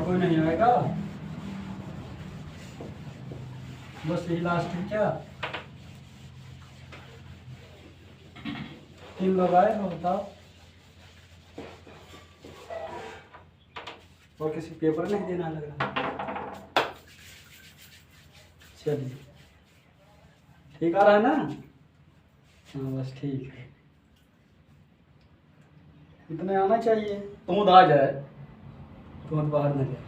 कोई नहीं आएगा, बस यही लास्ट है क्या? 3 लोग आए हो, बताओ। और किसी पेपर नहीं देना लग रहा? चलिए ठीक आ रहा है ना? हाँ बस ठीक है, इतने आना चाहिए। तूंद आ जाए, तूंद बाहर न जाए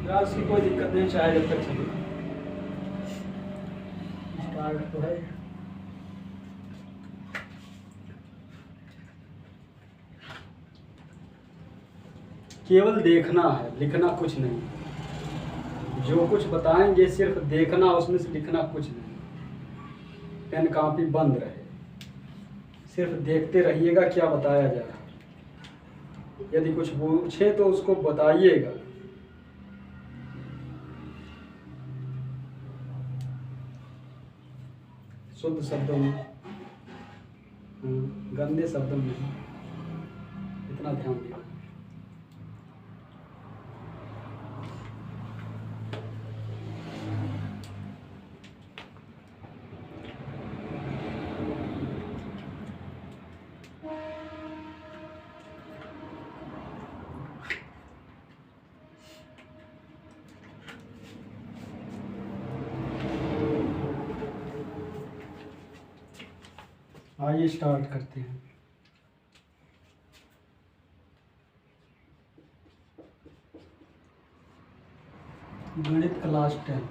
यार, उसकी कोई दिक्कत नहीं, चाहे जब तक चले। स्टार्ट तो है। केवल देखना है, लिखना कुछ नहीं। जो कुछ बताएंगे सिर्फ देखना, उसमें से लिखना कुछ नहीं। पेन कॉपी बंद रहे, सिर्फ देखते रहिएगा क्या बताया जा रहा है। यदि कुछ पूछे तो उसको बताइएगा। शुद्ध शब्दों में, गंदे शब्दों में, इतना ध्यान दिया। आइए स्टार्ट करते हैं। गणित क्लास 10।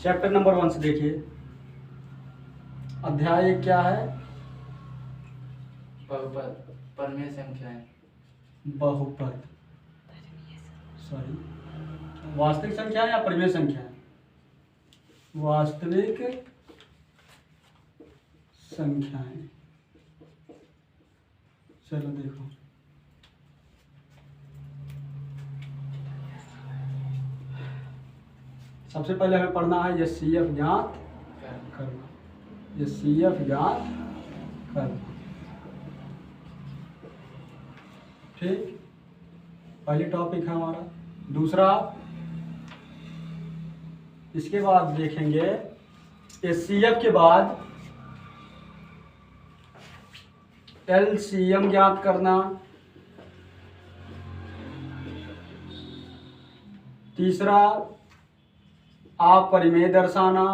चैप्टर नंबर 1 से देखिए। अध्याय क्या है? बहुपद, परमेय संख्याएं। बहुपद, सॉरी, वास्तविक संख्या या परिमेय संख्या? वास्तविक संख्याएं। चलो देखो, सबसे पहले हमें पढ़ना है एचसीएफ ज्ञात करना। एचसीएफ ज्ञात करना, ठीक, पहली टॉपिक है हमारा। दूसरा, इसके बाद देखेंगे एचसीएफ के बाद एलसीएम ज्ञात करना। तीसरा, अपरिमेय दर्शाना,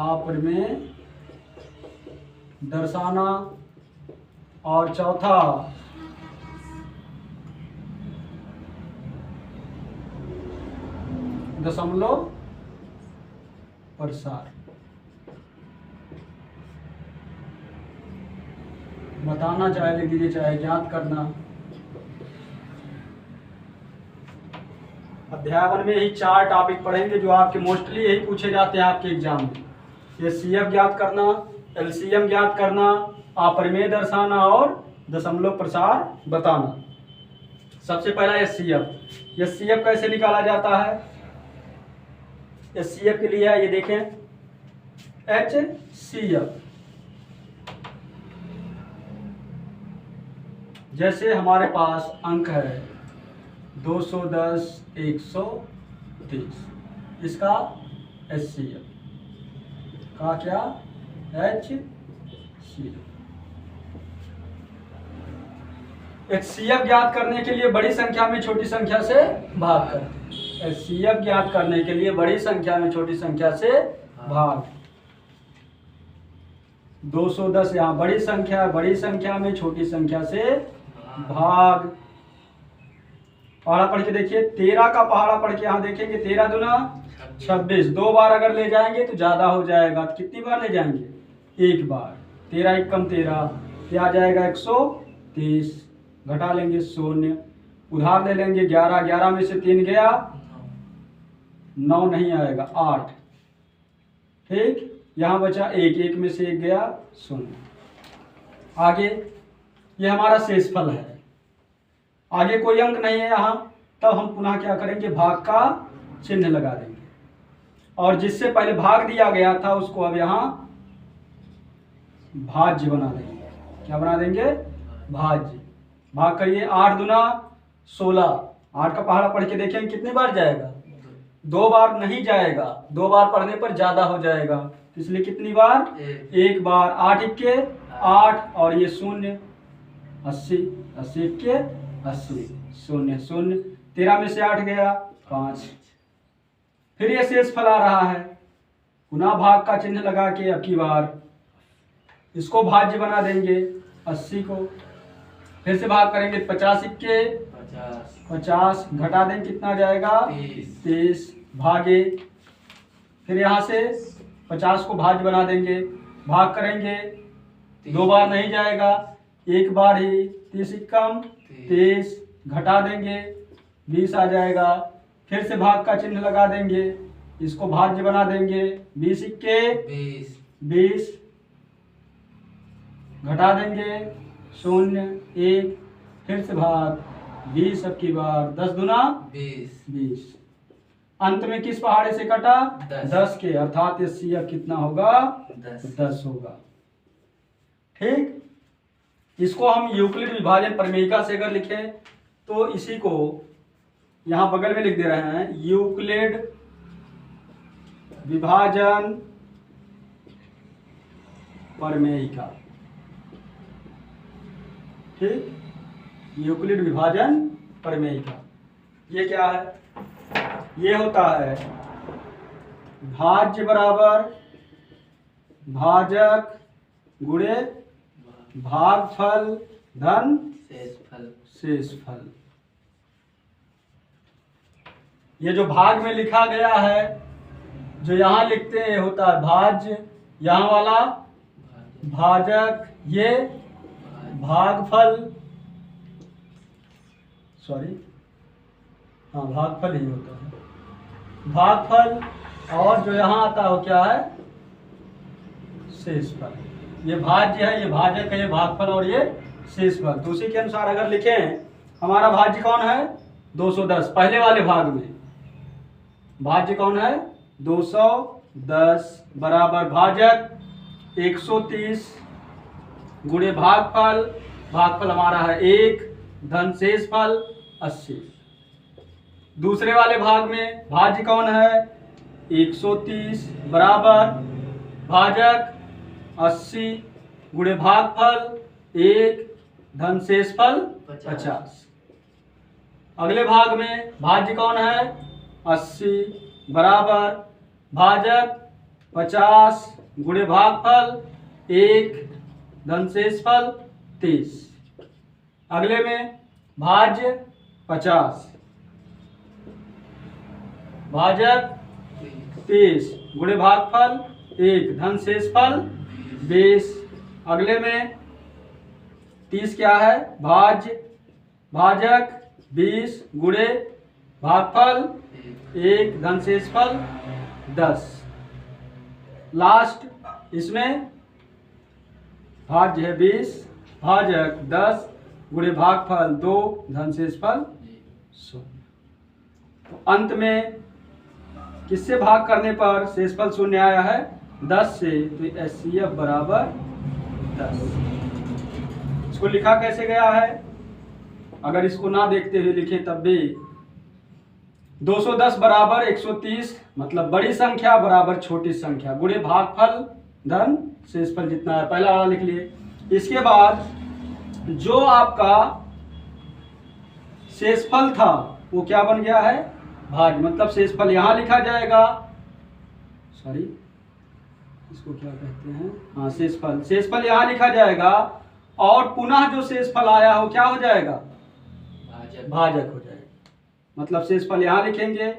अपरिमेय दर्शाना। और चौथा, दशमलव प्रसार। बताना चाहे लिख दीजिए, चाहे ज्ञात करना। अध्याय 1 में ही 4 टॉपिक पढ़ेंगे जो आपके मोस्टली यही पूछे जाते हैं आपके एग्जाम में। एचसीएफ ज्ञात करना, एलसीएम ज्ञात करना, अपरिमेय दर्शाना और दशमलव प्रसार बताना। सबसे पहला एचसीएफ। एचसीएफ कैसे निकाला जाता है? एचसीएफ के लिए ये देखें, एचसीएफ जैसे हमारे पास अंक है 210, 130, इसका एचसीएफ का क्या? एचसीएफ। एचसीएफ ज्ञात करने के लिए बड़ी संख्या में छोटी संख्या से भाग करते हैं। एचसीएफ ज्ञात करने के लिए बड़ी संख्या में छोटी संख्या से भाग। 210 यहाँ बड़ी संख्या, बड़ी संख्या में छोटी संख्या से भाग। पहाड़ा पढ़ के देखिए, 13 का पहाड़ा पढ़ के यहाँ देखेंगे, 13 दूना 26। 2 बार अगर ले जाएंगे तो ज्यादा हो जाएगा। कितनी बार ले जाएंगे? 1 बार। 13 1 कम 13, क्या आ जाएगा? 130। घटा लेंगे 0, उधार ले लेंगे 11, 11 में से 3 गया, 9 नहीं आएगा, 8। ठीक, यहाँ बचा 1, 1 में से 1 गया, 0। आगे ये हमारा शेषफल है, आगे कोई अंक नहीं है यहाँ, तब हम पुनः क्या करेंगे? भाग का चिन्ह लगा देंगे। और जिससे पहले भाग दिया गया था उसको अब यहाँ भाज्य बना देंगे। क्या बना देंगे? भाज्य। भाग करिए, 8 दूना 16। 8 का पहाड़ा पढ़ के देखेंगे कितनी बार जाएगा? 2 बार नहीं जाएगा, 2 बार पढ़ने पर ज्यादा हो जाएगा, इसलिए कितनी बार? एक बार। 8 इक्के 8 और ये 0 80, 80 इक्के 80, 0 0। 13 में से 8 गया 5। फिर ये शेष फल आ रहा है, पुनः भाग का चिन्ह लगा के अब की बार इसको भाज्य बना देंगे 80 को। फिर से भाग करेंगे 50 इक्के 50, घटा देंगे कितना जाएगा? 30 भागे। फिर यहाँ से 50 को भाज्य बना देंगे, भाग करेंगे 2 बार नहीं जाएगा, एक बार ही। 30 कम 30, घटा देंगे 20 आ जाएगा। फिर से भाग का चिन्ह लगा देंगे, इसको भाज्य बना देंगे। 20 इक्के 20, घटा देंगे 0 1। फिर से भाग 20 अब की बार। 10 दूना 20। अंत में किस पहाड़े से कटा? 10 के, अर्थात ये सी अब कितना होगा? 10 होगा। ठीक, इसको हम यूक्लिड विभाजन प्रमेयिका से अगर लिखें तो इसी को यहां बगल में लिख दे रहे हैं, यूक्लिड विभाजन प्रमेयिका। ठीक, यूक्लिड विभाजन प्रमेयिका। ये क्या है? ये होता है भाज्य बराबर भाजक गुणे भागफल धन शेष फल। ये जो भाग में लिखा गया है, जो यहाँ लिखते हैं होता है भाज्य, यहाँ वाला भाजक, ये भागफल, सॉरी हाँ भागफल ही होता है, भागफल। और जो यहाँ आता है वो क्या है? शेष फल। ये भाज्य है, ये भाजक है, ये भागफल और ये शेष फल। तो उसी के अनुसार अगर लिखें, हमारा भाज्य कौन है? 210। पहले वाले भाग में भाज्य कौन है? 210 बराबर भाजक 130 गुणे भागफल, भागफल हमारा है 1, धन शेष फल 80। दूसरे वाले भाग में भाज्य कौन है? 130 बराबर भाजक 80 गुणे भागफल 1, धन शेष फल 50। अगले भाग में भाज्य कौन है? 80 बराबर भाजक 50 गुणे भागफल 1, धन शेष फल 30। अगले में भाज्य 50, भाजक 30 गुणे भागफल 1, धन शेष फल 20। अगले में 30 क्या है? भाज्य भाजक 20 गुणे भागफल 1, धन शेष फल 10। लास्ट इसमें भाज्य है 20, भाजक 10 गुणे भागफल 2, धन शेष फल 0। तो अंत में किससे भाग करने पर शेषफल 0 आया है? 10 से। तो HCF बराबर 10। इसको लिखा कैसे गया है? अगर इसको ना देखते हुए लिखे तब भी 210 बराबर 130, मतलब बड़ी संख्या बराबर छोटी संख्या गुणे भागफल धन शेषफल जितना है, पहला वाला लिख लिए। इसके बाद जो आपका शेषफल था वो क्या बन गया है? भाज्य, मतलब शेषफल यहाँ लिखा जाएगा, सॉरी इसको क्या कहते हैं, हाँ शेषफल, शेषफल यहाँ लिखा जाएगा और पुनः जो शेषफल आया हो क्या हो जाएगा? भाजक हो जाएगा। मतलब शेषफल यहाँ लिखेंगे,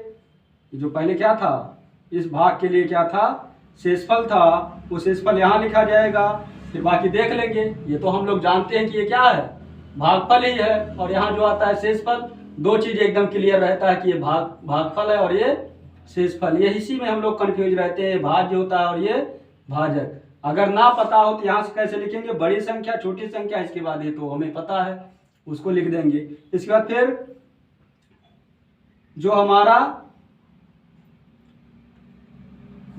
जो पहले क्या था, इस भाग के लिए क्या था? शेषफल था, वो शेषफल यहाँ लिखा जाएगा, फिर बाकी देख लेंगे। ये तो हम लोग जानते हैं कि ये क्या है? भागफल ही है। और यहाँ जो आता है शेषफल, दो चीजें एकदम क्लियर रहता है कि ये भागफल है और ये शेषफल। ये इसी में हम लोग कंफ्यूज रहते हैं, भाज्य होता है और ये भाजक। अगर ना पता हो तो यहाँ से कैसे liखेंगे? बड़ी संख्या छोटी संख्या, इसके बाद ये तो हमें पता है उसको लिख देंगे। इसके बाद फिर जो हमारा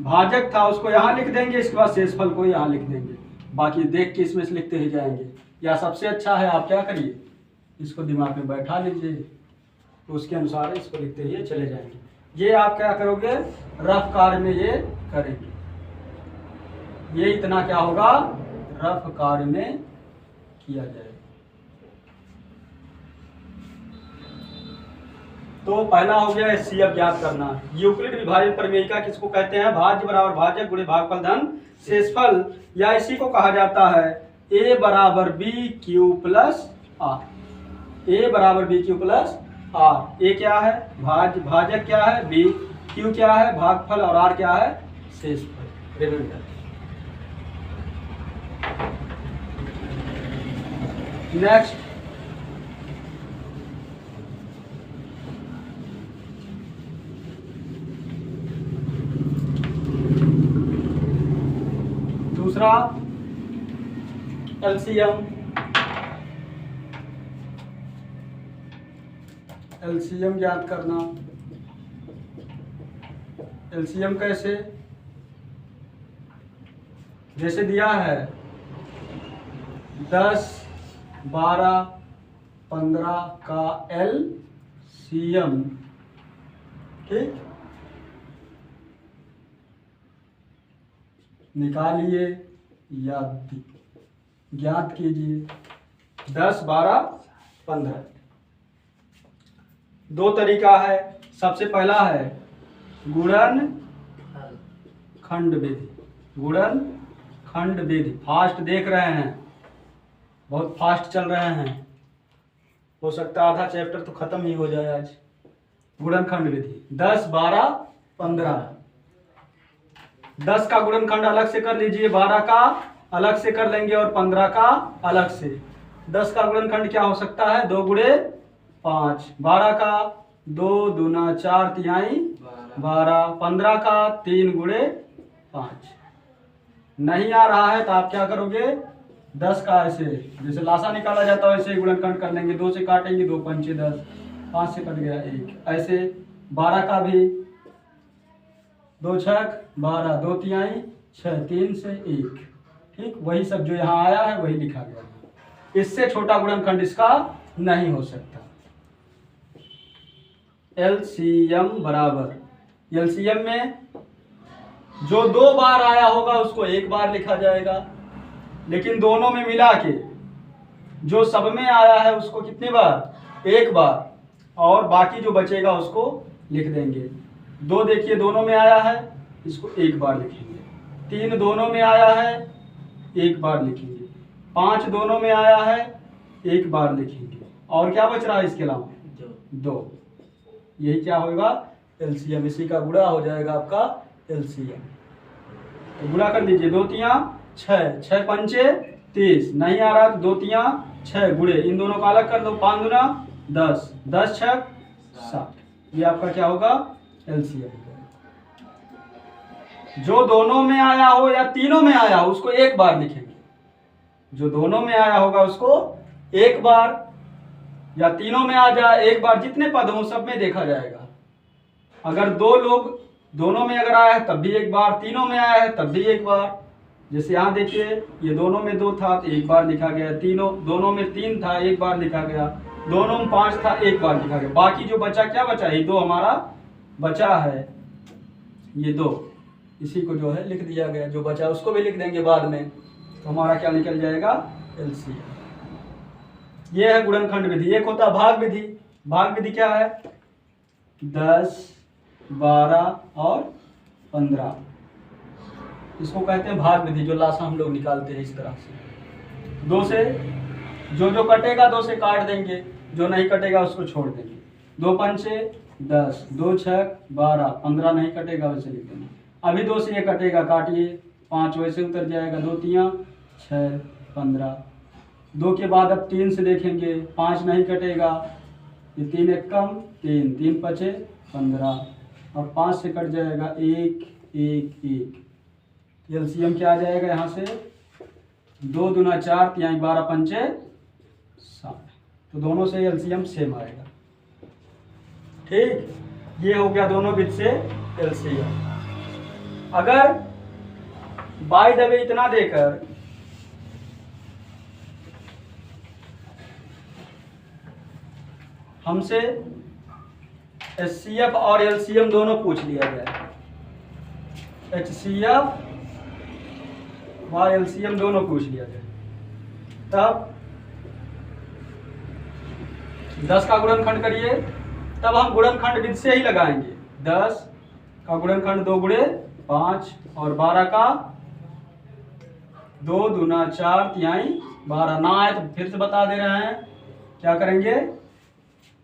भाजक था उसको यहाँ लिख देंगे, इसके बाद शेषफल को यहाँ लिख देंगे, बाकी देख के इसमें से लिखते ही जाएंगे। या सबसे अच्छा है आप क्या करिए, इसको दिमाग में बैठा लीजिए, तो उसके अनुसार इसको लिखते हुए चले जाएंगे। ये आप क्या करोगे, रफ कार्य में ये करेंगे। ये इतना क्या होगा, रफ कार्य में किया जाएगा। तो पहला हो गया एचसीएफ ज्ञात करना। यूक्लिड विभाजन प्रमेयिका किसको कहते हैं, भाज्य बराबर भाजक गुणे भागफल धन शेषफल, या इसी को कहा जाता है ए बराबर बी क्यू प्लस आर। ए बराबर बी क्यू प्लस आर। ए क्या है, भाजक क्या है, बी, क्यू क्या है, भागफल, और आर क्या है, शेषफल, रिमाइंडर। नेक्स्ट दूसरा एलसीएम। एलसीएम ज्ञात करना। एलसीएम कैसे, जैसे दिया है 10, 12, 15 का एलसीएम, ठीक, निकालिए या ज्ञात कीजिए। 10, 12, 15 दो तरीका है। सबसे पहला है गुणन खंड विधि। गुणन खंड विधि, फास्ट देख रहे हैं, बहुत फास्ट चल रहे हैं, हो सकता है आधा चैप्टर तो खत्म ही हो जाए आज। गुणन खंड विधि 10, 12, 15। 10 का गुणनखंड अलग से कर लीजिए, 12 का अलग से कर लेंगे और 15 का अलग से। 10 का गुणनखंड क्या हो सकता है, 2 गुणे 5। 12 का 2 दूना 4 तिहाई 12। 15 का 3 गुणे 5। नहीं आ रहा है तो आप क्या करोगे, 10 का ऐसे जैसे लासा निकाला जाता है वैसे गुणनखंड कर लेंगे। 2 से काटेंगे, 2 पंचे 10, 5 से कट गया 1। ऐसे 12 का भी 2 छक 12, 2 तिहाई 6, 3 से 1, ठीक, वही सब जो यहाँ आया है वही लिखा गया है। इससे छोटा गुणनखंड इसका नहीं हो सकता। एलसीएम बराबर, एलसीएम में जो 2 बार आया होगा उसको 1 बार लिखा जाएगा, लेकिन दोनों में मिला के जो सब में आया है उसको कितनी बार, 1 बार, और बाकी जो बचेगा उसको लिख देंगे। 2 देखिए दोनों में आया है, इसको 1 बार लिखेंगे। 3 दोनों में आया है, 1 बार लिखेंगे। 5 दोनों में आया है, 1 बार लिखेंगे। और क्या बच रहा है इसके अलावा, 2। यही क्या होगा, एलसीएम। इसी का गुणा हो जाएगा आपका एलसीएम। तो गुणा कर लीजिए, 2 तिया 6, 6 पंचे 30, नहीं आ रहा तो 2 तिया 6 गुणे, इन दोनों का अलग कर दो, 5 दूना 10, 10 छक 60। ये आपका क्या होगा, एलसीएम। जो दोनों में आया हो या तीनों में आया हो उसको 1 बार लिखेंगे। जो दोनों में आया होगा उसको 1 बार, या तीनों में आ जाए 1 बार, जितने पद हो सब में देखा जाएगा। अगर 2 लोग दोनों में अगर आया है तब भी 1 बार, तीनों में आया है तब भी 1 बार। जैसे यहाँ देखिए ये दोनों में 2 था तो 1 बार लिखा गया, दोनों में 3 था 1 बार लिखा गया, दोनों में 5 था 1 बार लिखा गया। बाकी जो बचा क्या बचा, ये 2 हमारा बचा है, ये 2, इसी को जो है लिख दिया गया। जो बचा उसको भी लिख देंगे बाद में, तो हमारा क्या निकल जाएगा, एलसीएम। ये है गुणनखंड विधि। एक होता है भाग विधि। भाग विधि क्या है, 10, 12 और 15, इसको कहते हैं भाग विधि। जो लासा हम लोग निकालते हैं इस तरह से, 2 से जो कटेगा 2 से काट देंगे, जो नहीं कटेगा उसको छोड़ देंगे। 2 पंचे 10, 2 छक 12, 15 नहीं कटेगा वैसे लिख देना। अभी 2 से ये कटेगा, काटिए, 5 वैसे उतर जाएगा, 2 तिया 6, 15। 2 के बाद अब 3 से देखेंगे, 5 नहीं कटेगा, ये 3 एक कम 3, 3 पचे 15, और 5 से कट जाएगा 1, 1, 1। एलसीएम क्या आ जाएगा यहाँ से, 2 दूना 4 तिहाई 12 पंचे 60। तो दोनों से एलसीएम सेम आएगा, ठीक। ये हो गया दोनों विधि से एलसीएम। अगर बाय द वे इतना देकर हमसे HCF और LCM दोनों पूछ लिया जाए, HCF व LCM दोनों पूछ लिया जाए, तब 10 का गुणनखंड करिए, तब हम गुणनखंड विधि से ही लगाएंगे। 10 का गुणनखंड 2 गुणे 5 और 12 का 2 दूना 4 तिहाई 12। ना आए तो फिर से बता दे रहे हैं, क्या करेंगे,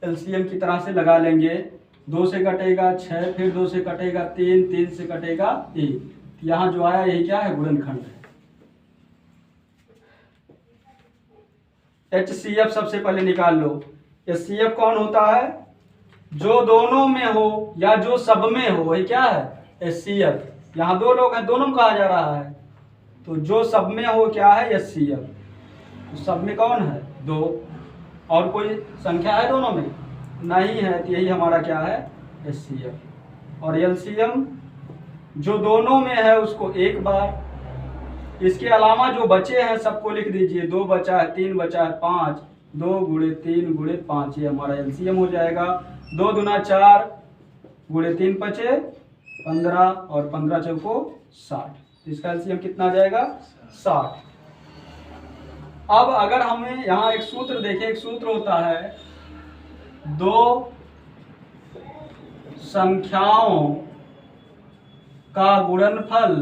एलसीएम की तरह से लगा लेंगे। 2 से कटेगा 6, फिर 2 से कटेगा 3, 3 से कटेगा 1। यहाँ जो आया यही क्या है, गुणनखंड है। HCF सबसे पहले निकाल लो। HCF कौन होता है, जो दोनों में हो या जो सब में हो, वही क्या है, HCF। यहाँ 2 लोग हैं, दोनों में कहा जा रहा है, तो जो सब में हो क्या है, HCF। तो सब में कौन है, 2, और कोई संख्या है दोनों में, नहीं है, तो यही हमारा क्या है, HCF। और LCM जो दोनों में है उसको एक बार, इसके अलावा जो बचे हैं सबको लिख दीजिए। 2 बचा है, 3 बचा है, 5, 2 गुणे 3 गुणे 5, ये हमारा LCM हो जाएगा। 2 दूना 4 गुणे 3 बचे 15 और 15 चौको 60। इसका LCM कितना आ जाएगा, 60। अब अगर हमें यहाँ एक सूत्र देखें, एक सूत्र होता है, 2 संख्याओं का गुणनफल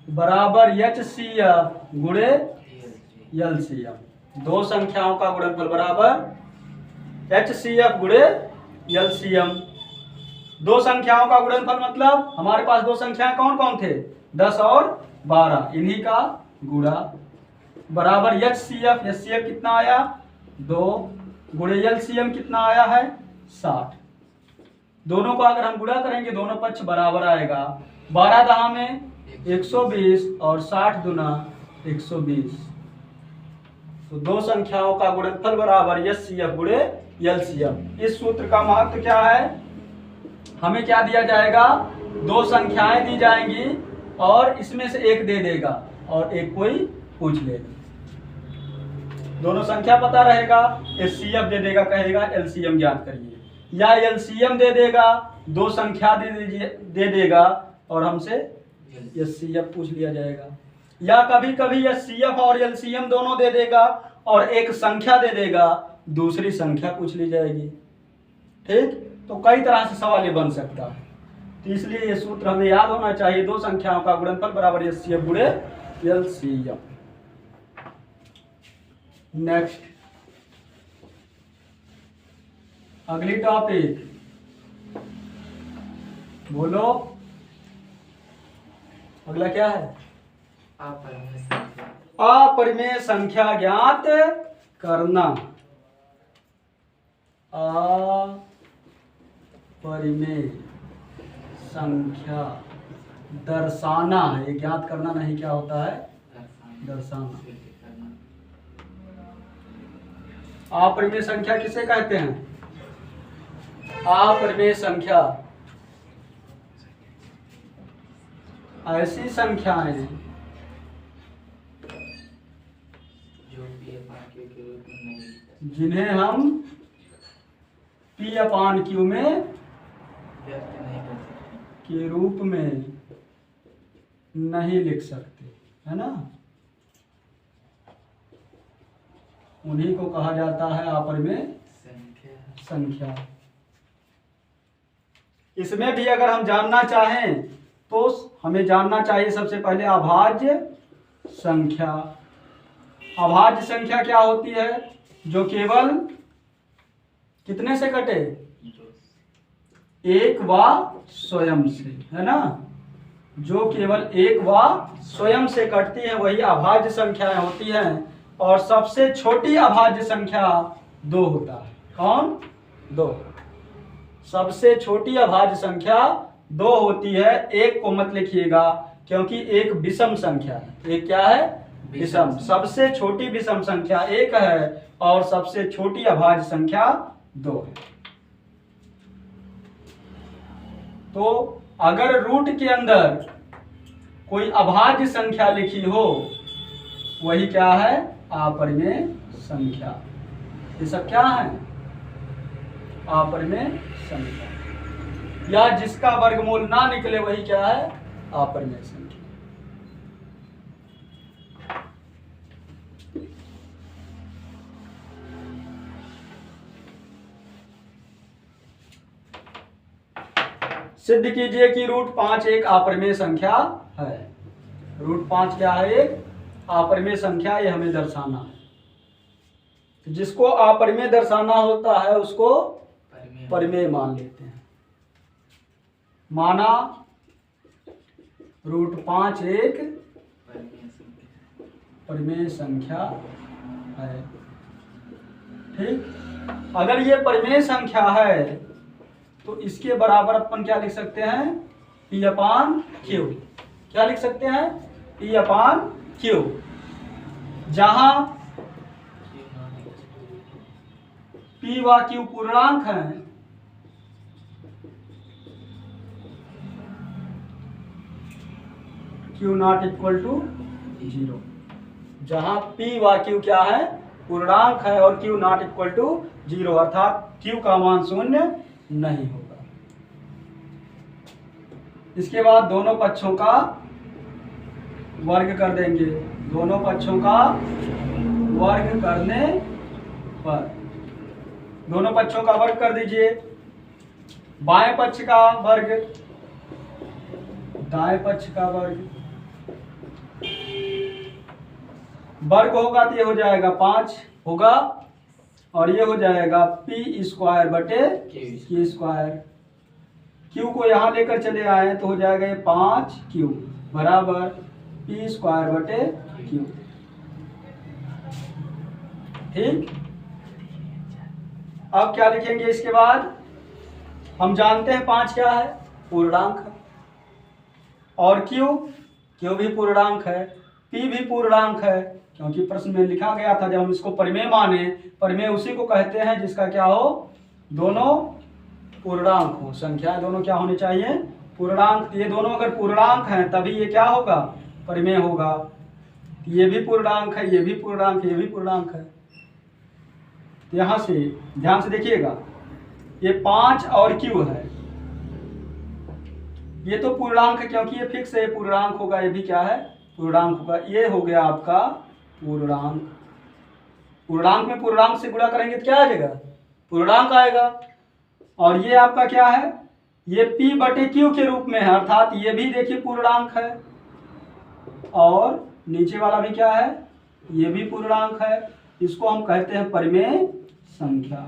बराबर HCF गुणे LCM। 2 संख्याओं का गुणनफल बराबर HCF गुणे LCM। 2 संख्याओं का गुणनफल मतलब हमारे पास 2 संख्याएं कौन कौन थे, 10 और 12, इन्हीं का गुणा बराबर HCF। HCF कितना आया, 2 गुणे LCM कितना आया है, 60। दोनों को अगर हम गुणा करेंगे दोनों पक्ष बराबर आएगा। 12 दहा में 120 और 60 दुना 120। तो 2 संख्याओं का गुणनफल बराबर HCF गुणे LCM। इस सूत्र का महत्व क्या है, हमें क्या दिया जाएगा, 2 संख्याएं दी जाएंगी और इसमें से एक दे देगा और एक कोई पूछ लेगा। दोनों संख्या पता रहेगा, HCF दे देगा, कहेगा LCM ज्ञात करिए, या LCM दे देगा, 2 संख्या दे देगा और हमसे HCF पूछ लिया जाएगा। या कभी कभी HCF और LCM दोनों दे देगा और एक संख्या दे देगा, दूसरी संख्या पूछ ली जाएगी। ठीक, तो कई तरह से सवाल ये बन सकता है, तो इसलिए ये सूत्र हमें याद होना चाहिए। 2 संख्याओं का गुणनफल बराबर HCF गुणे LCM। नेक्स्ट, अगली टॉपिक बोलो, अगला क्या है, अपरिमेय संख्या ज्ञात करना। अपरिमेय संख्या दर्शाना है, ये ज्ञात करना नहीं, क्या होता है, दर्शाना। अपरिमेय संख्या किसे कहते हैं, अपरिमेय संख्या ऐसी संख्याएं जिन्हें हम P/Q में के रूप में नहीं लिख सकते, है ना, उन्हीं को कहा जाता है अपरिमेय संख्या। इसमें भी अगर हम जानना चाहें तो हमें जानना चाहिए सबसे पहले अभाज्य संख्या। अभाज्य संख्या क्या होती है, जो केवल कितने से कटे, एक व स्वयं से, है ना, जो केवल एक व स्वयं से कटती है वही अभाज्य संख्याएं होती हैं। और सबसे छोटी अभाज्य संख्या 2 होता है। कौन, 2। सबसे छोटी अभाज्य संख्या 2 होती है। एक को मत लिखिएगा क्योंकि एक विषम संख्या है। एक क्या है, विषम। सबसे छोटी विषम संख्या 1 है और सबसे छोटी अभाज्य संख्या 2 है। तो अगर रूट के अंदर कोई अभाज्य संख्या लिखी हो वही क्या है, अपरिमेय संख्या। ये सब क्या है, अपरिमेय संख्या। या जिसका वर्गमूल ना निकले वही क्या है, अपरिमेय संख्या। सिद्ध कीजिए कि रूट 5 एक अपरिमेय संख्या है। रूट 5 क्या है, एक अपरिमेय संख्या, ये हमें दर्शाना है। जिसको अपरिमेय दर्शाना होता है उसको परिमेय मान लेते हैं। माना रूट 5 एक परिमेय संख्या है। ठीक, अगर ये परिमेय संख्या है तो इसके बराबर अपन क्या लिख सकते हैं, P अपान Q। क्या लिख सकते हैं, P अपान Q। जहां P व Q पूर्णांक हैं, Q नॉट इक्वल टू 0। जहां P व Q क्या है, पूर्णांक है और Q नॉट इक्वल टू 0, अर्थात Q का मान शून्य नहीं होगा। इसके बाद दोनों पक्षों का वर्ग कर देंगे। दोनों पक्षों का वर्ग करने पर, दोनों पक्षों का वर्ग कर दीजिए। बाएं पक्ष का वर्ग, दाएं पक्ष का वर्ग, वर्ग होगा तो ये हो जाएगा 5 होगा और ये हो जाएगा P स्क्वायर बटे Q स्क्वायर। Q को यहाँ लेकर चले आए तो हो जाएगा ये 5Q बराबर P स्क्वायर बटे Q। ठीक, अब क्या लिखेंगे इसके बाद, हम जानते हैं 5 क्या है, पूर्णांक है, और Q भी पूर्णांक है, P भी पूर्णांक है, क्योंकि प्रश्न में लिखा गया था जब हम इसको परिमेय माने, परिमेय उसी को कहते हैं जिसका क्या हो, दोनों पूर्णांक हो। संख्या दोनों क्या होनी चाहिए, पूर्णांक। ये दोनों अगर पूर्णांक हैं तभी ये क्या होगा, परिमेय होगा। ये भी पूर्णांक है, ये भी पूर्णांक है, ये भी पूर्णांक है। तो यहां से ध्यान से देखिएगा, ये 5 और Q है, ये तो पूर्णांक है क्योंकि ये फिक्स है, ये पूर्णांक होगा, ये भी क्या है, पूर्णांक होगा। ये हो गया आपका पूर्णांक। पूर्णांक में पूर्णांक से गुणा करेंगे तो क्या आ जाएगा, पूर्णांक आएगा। और ये आपका क्या है, ये P बटे Q के रूप में है, अर्थात ये भी देखिए पूर्णांक है, और नीचे वाला भी क्या है, ये भी पूर्णांक है। इसको हम कहते हैं परिमेय संख्या।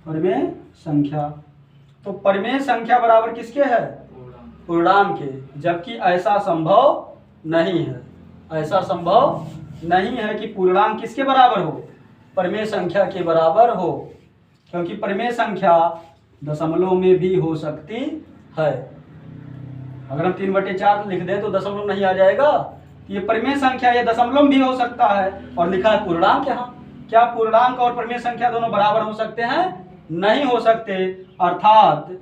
परिमेय संख्या, तो परिमेय संख्या बराबर किसके है, पूर्णांक के। जबकि ऐसा संभव नहीं है, ऐसा संभव नहीं है कि पूर्णांक किसके बराबर हो, परिमेय संख्या के बराबर हो, क्योंकि परिमेय संख्या दशमलव में भी हो सकती है। अगर हम 3/4 लिख दें तो दशमलव नहीं आ जाएगा। ये परिमेय संख्या, ये दशमलव भी हो सकता है, और लिखा है पूर्णांक यहाँ। क्या पूर्णांक और परिमेय संख्या दोनों बराबर हो सकते हैं, नहीं हो सकते। अर्थात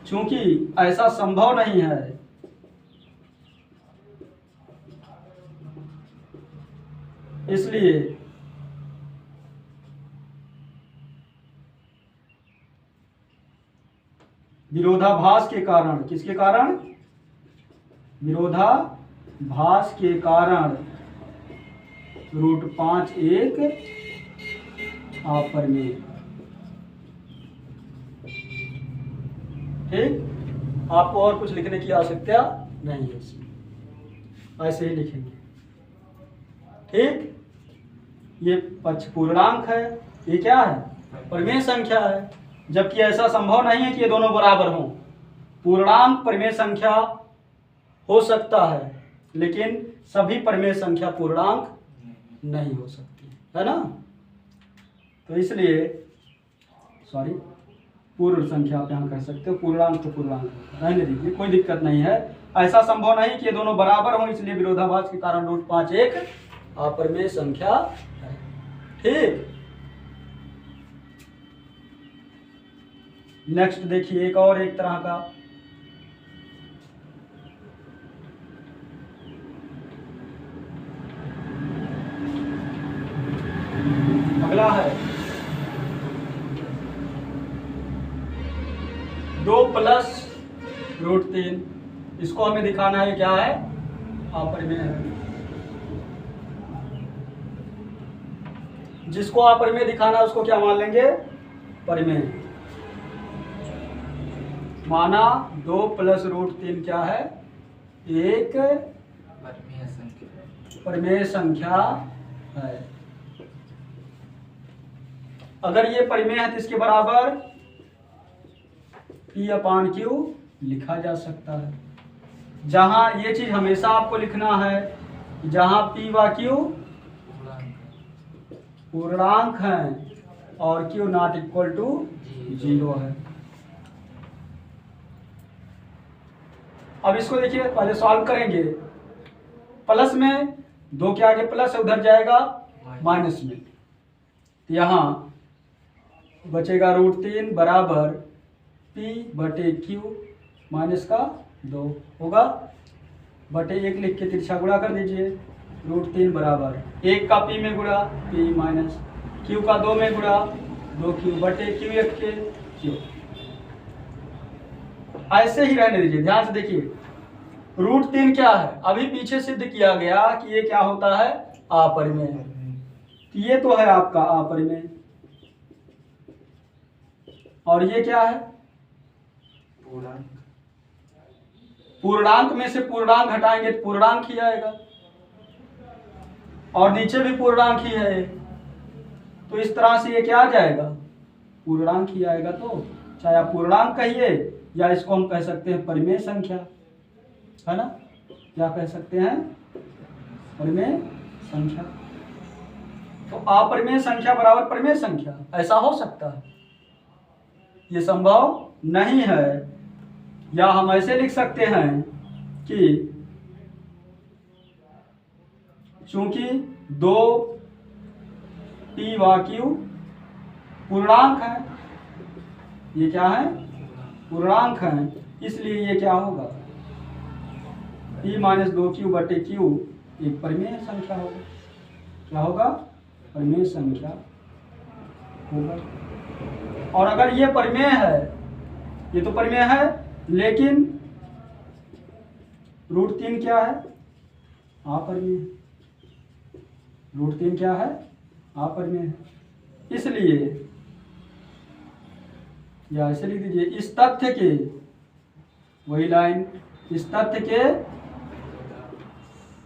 चूंकि ऐसा संभव नहीं है, इसलिए विरोधाभास के कारण, किसके कारण, विरोधाभास के कारण रूट 5 एक अपरिमेय। ठीक, आपको और कुछ लिखने की आवश्यकता नहीं है इसमें, ऐसे ही लिखेंगे। ठीक, ये पक्ष पूर्णांक है, ये क्या है, परिमेय संख्या है। जबकि ऐसा संभव नहीं है कि ये दोनों बराबर हों। पूर्णांक परिमेय संख्या हो सकता है, लेकिन सभी परिमेय संख्या पूर्णांक नहीं हो सकती है ना। तो इसलिए सॉरी, पूर्ण संख्या आप यहाँ कह सकते हो, पूर्णांक तो पूर्णांक रहने दीजिए, कोई दिक्कत नहीं है। ऐसा संभव नहीं कि ये दोनों बराबर हों, इसलिए विरोधाभास के कारण रूट 5 एक अपरिमेय संख्या है। ठीक, नेक्स्ट देखिए एक और एक तरह का, अगला है 2+√3। इसको हमें दिखाना है क्या है, अपरिमेय है। जिसको अपरिमेय दिखाना है उसको क्या मान लेंगे, परिमेय। माना 2+√3 क्या है, एक परमेय संख्या। परिमेय संख्या है। अगर ये परिमेय है तो इसके बराबर P/Q लिखा जा सकता है। जहां ये चीज हमेशा आपको लिखना है, जहां P व Q पूर्णांक हैं और Q नॉट इक्वल टू 0 है। अब इसको देखिए, पहले सॉल्व करेंगे। प्लस में 2 के आगे प्लस है, उधर जाएगा माइनस में, तो यहाँ बचेगा √3 बराबर P/Q माइनस का 2 होगा, बटे 1 लिख के तिरछा गुणा कर दीजिए। √3 बराबर 1 का P में गुणा P माइनस Q का 2 में गुणा 2Q बटे Q1 के Q। ऐसे ही रहने दीजिए। ध्यान से देखिए, √3 क्या है, अभी पीछे सिद्ध किया गया कि ये क्या होता है, अपरिमेय। तो ये तो है आपका अपरिमेय, और ये क्या है, पूर्णांक। पूर्णांक में से पूर्णांक हटाएंगे तो पूर्णांक ही आएगा, और नीचे भी पूर्णांक ही है, तो इस तरह से ये क्या आ जाएगा, पूर्णांक ही आएगा। तो चाहे आप पूर्णांक कहिए या इसको हम कह सकते हैं परिमेय संख्या, है ना, क्या कह सकते हैं, परिमेय संख्या। तो अपरिमेय संख्या बराबर परिमेय संख्या, ऐसा हो सकता है, ये संभव नहीं है। या हम ऐसे लिख सकते हैं कि चूंकि 2 P व Q पूर्णांक है, ये क्या है, पूर्णांक है, इसलिए ये क्या होगा, P - 2Q बटे Q एक परिमेय संख्या होगा। क्या होगा, परिमेय संख्या होगा। और अगर ये परिमेय है, ये तो परिमेय है, लेकिन √3 क्या है, अपरिमेय। √3 क्या है, अपरिमेय है, इसलिए या ऐसे लिख दीजिए, इस तथ्य के, वही लाइन, इस तथ्य के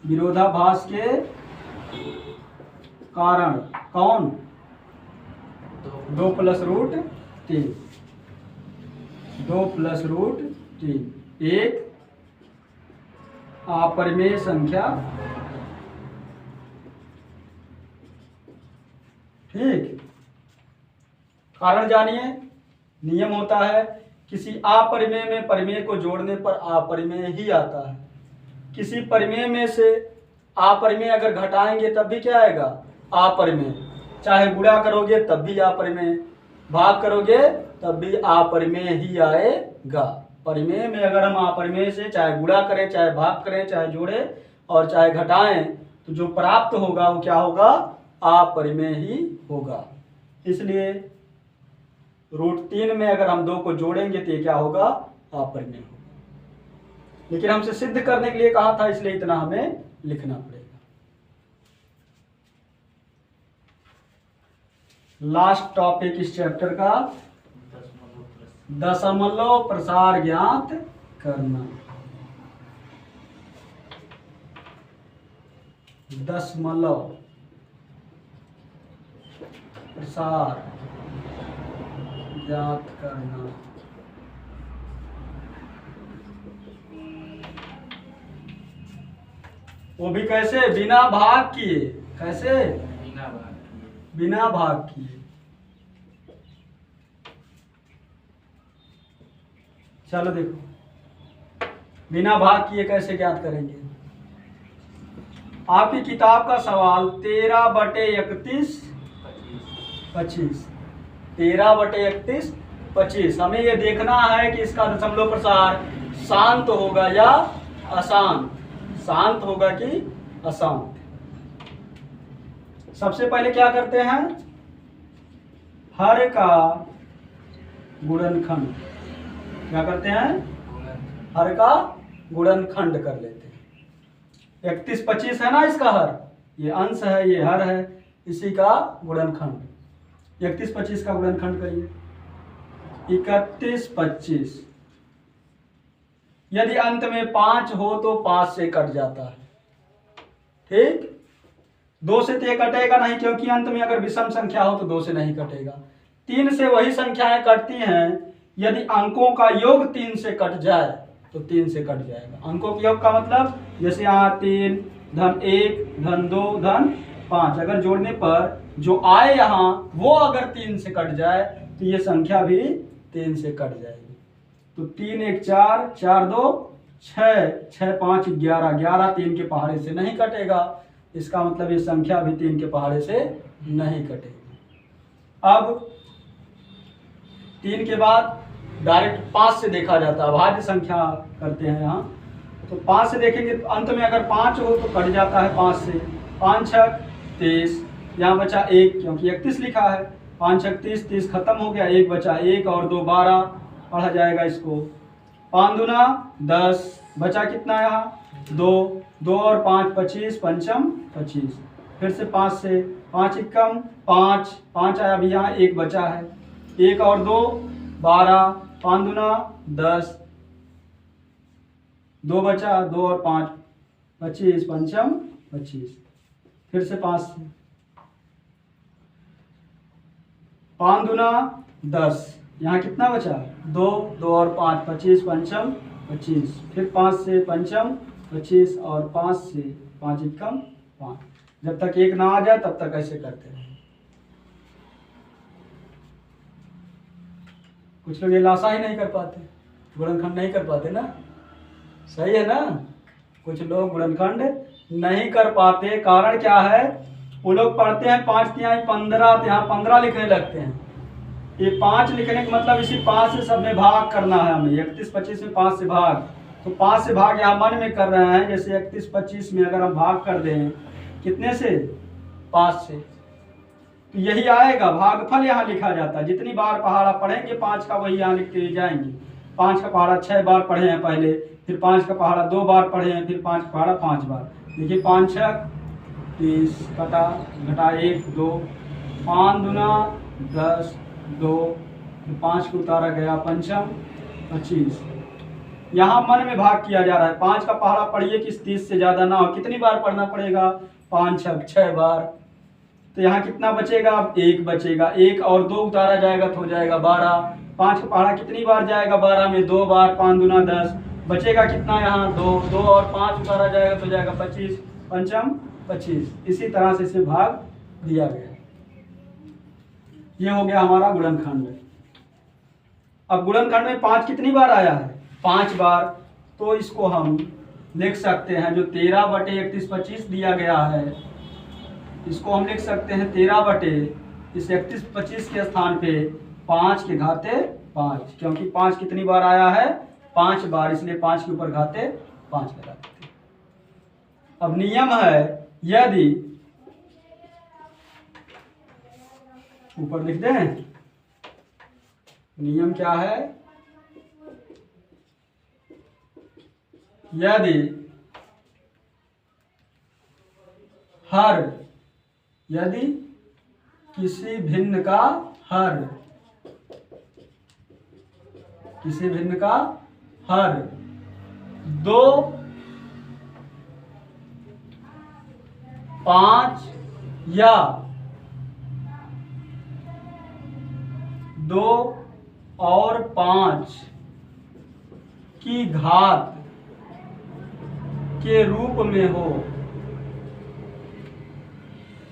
विरोधाभास के कारण, कौन, 2+√3, 2+√3 एक अपरिमेय संख्या। ठीक, कारण जानिए। नियम होता है, किसी अपरिमेय में परिमेय को जोड़ने पर अपरिमेय ही आता है। किसी परिमेय में से अपरिमेय अगर घटाएंगे तब भी क्या आएगा, अपरिमेय। चाहे गुणा करोगे तब भी अपरिमेय, भाग करोगे तब भी अपरिमेय ही आएगा। परिमेय में अगर हम अपरिमेय से चाहे गुणा करें, चाहे भाग करें, चाहे जोड़ें और चाहे घटाएं, तो जो प्राप्त होगा वो क्या होगा, अपरिमेय ही होगा। इसलिए √3 में अगर हम 2 को जोड़ेंगे तो ये क्या होगा, अपरिमेय होगा। लेकिन हमसे सिद्ध करने के लिए कहा था, इसलिए इतना हमें लिखना पड़ेगा। लास्ट टॉपिक इस चैप्टर का, दशमलव प्रसार ज्ञात करना। दशमलव प्रसार ज्ञात करना। वो भी कैसे, बिना भाग किए। कैसे, बिना भाग किए। बिना भाग किए। चलो देखो, बिना भाग किए कैसे ज्ञात करेंगे। आपकी किताब का सवाल 13/31 25, 13/31 25। हमें ये देखना है कि इसका दशमलव प्रसार शांत होगा या अशांत, शांत होगा कि अशांत। सबसे पहले क्या करते हैं, हर का गुणनखंड, क्या करते हैं, गुणनखंड। हर का गुणनखंड कर लेते हैं। 31 25 है ना इसका हर, ये अंश है ये हर है, इसी का गुणनखंड। 31 25 का गुणनखंड करिए। 31 25, यदि अंत में 5 हो तो 5 से कट जाता है, ठीक। 2 से तो ये कटेगा नहीं, क्योंकि अंत में अगर विषम संख्या हो तो 2 से नहीं कटेगा। 3 से वही संख्याएं कटती हैं, यदि अंकों का योग 3 से कट जाए तो 3 से कट जाएगा। अंकों के योग का मतलब जैसे यहाँ 3 धन 1 धन 2 धन 5, अगर जोड़ने पर जो आए यहाँ वो अगर 3 से कट जाए तो ये संख्या भी 3 से कट जाएगी। तो 3 1 4 4 2 6 6 5 11 11 3 के पहाड़े से नहीं कटेगा, इसका मतलब ये संख्या भी 3 के पहाड़े से नहीं कटेगी। अब 3 के बाद डायरेक्ट 5 से देखा जाता है, अभाज्य संख्या करते हैं यहाँ, तो 5 से देखेंगे तो अंत में अगर 5 हो तो कट जाता है 5 से। 5 6 30, यहाँ बचा 1 क्योंकि 31 लिखा है, 5 6 30 30 खत्म हो गया, 1 बचा, 1 और 2 12 पढ़ा जाएगा इसको। 5 दूना 10, बचा कितना यहाँ 2 2 और 5 25 पंचम 25, फिर से 5 से 5 एकम 5 5 आया, अभी यहाँ 1 बचा है, 1 और 2 12, 5 दूना 10, 2 बचा, 2 और 5 25 पंचम 25, फिर से 5 से 5 दूना 10, यहाँ कितना बचा 2 2 और 5 25 पंचम 25, फिर 5 से पंचम 25 और 5 से 5 एकम 5। जब तक 1 ना आ जाए तब तक ऐसे करते रहे। कुछ लोग ये लासा ही नहीं कर पाते, गुणनखंड नहीं कर पाते ना, सही है ना। कुछ लोग गुणनखंड नहीं कर पाते, कारण क्या है, वो लोग पढ़ते हैं 5 तिहाई 15 तो यहाँ 15 लिखने लगते हैं। ये 5 लिखने का मतलब इसी 5 से सब में भाग करना है हमें, 31 25 में 5 से भाग, तो 5 से भाग यहाँ मन में कर रहे हैं। जैसे 31 25 में अगर हम भाग कर दें कितने से 5 से, तो यही आएगा भागफल, यहाँ लिखा जाता है। जितनी बार पहाड़ा पढ़ेंगे 5 का वही यहाँ लिखते जाएंगे। 5 का पहाड़ा 6 बार पढ़े हैं पहले, फिर 5 का पहाड़ा 2 बार पढ़े हैं, फिर 5 का पहाड़ा 5 बार। देखिए 5 6 30 कटा घटा 1 2, 5 दूना 10 2, 5 को उतारा गया पंचम 25। यहाँ मन में भाग किया जा रहा है। 5 का पहाड़ा पढ़िए कि 30 से ज़्यादा ना हो, कितनी बार पढ़ना पड़ेगा 5 6 बार, तो यहाँ कितना बचेगा 1 बचेगा, 1 और 2 उतारा जाएगा तो हो जाएगा 12। 5 का पहाड़ा कितनी बार जाएगा 12 में 2 बार, 5 दूना 10, बचेगा कितना यहाँ 2 2 और 5 उतारा जाएगा तो हो जाएगा 25 पंचम 25। इसी तरह से इसे भाग दिया गया। ये हो गया हमारा गुणनखंड। अब गुणनखंड में 5 कितनी बार आया है 5 बार, तो इसको हम लिख सकते हैं जो 13 बटे 31 25 दिया गया है, इसको हम लिख सकते हैं 13 बटे इस 31 25 के स्थान पे 5 के घाते 5, क्योंकि 5 कितनी बार आया है 5 बार, इसलिए 5 के ऊपर घाते 5 लगा देते। अब नियम है, यदि ऊपर लिख दें, नियम क्या है, यदि हर, यदि किसी भिन्न का हर, किसी भिन्न का हर 2 5 या 2 और 5 की घात के रूप में हो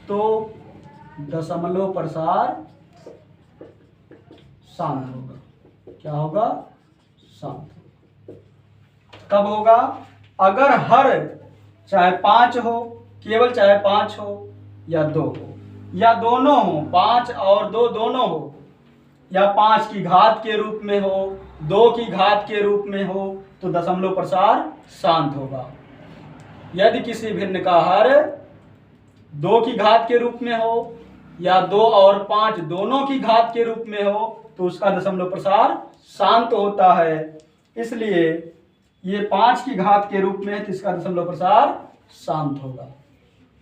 तो दशमलव प्रसार शांत होगा। क्या होगा शांत। कब होगा, अगर हर चाहे 5 हो, केवल चाहे 5 हो या 2 हो या दोनों हो, 5 और 2 दोनों हो, या 5 की घात के रूप में हो, 2 की घात के रूप में हो, तो दशमलव प्रसार शांत होगा। यदि किसी भिन्न का हर 2 की घात के रूप में हो या 2 और 5 दोनों की घात के रूप में हो, तो उसका दशमलव प्रसार शांत होता है। इसलिए ये 5 की घात के रूप में है तो इसका दशमलव प्रसार शांत होगा।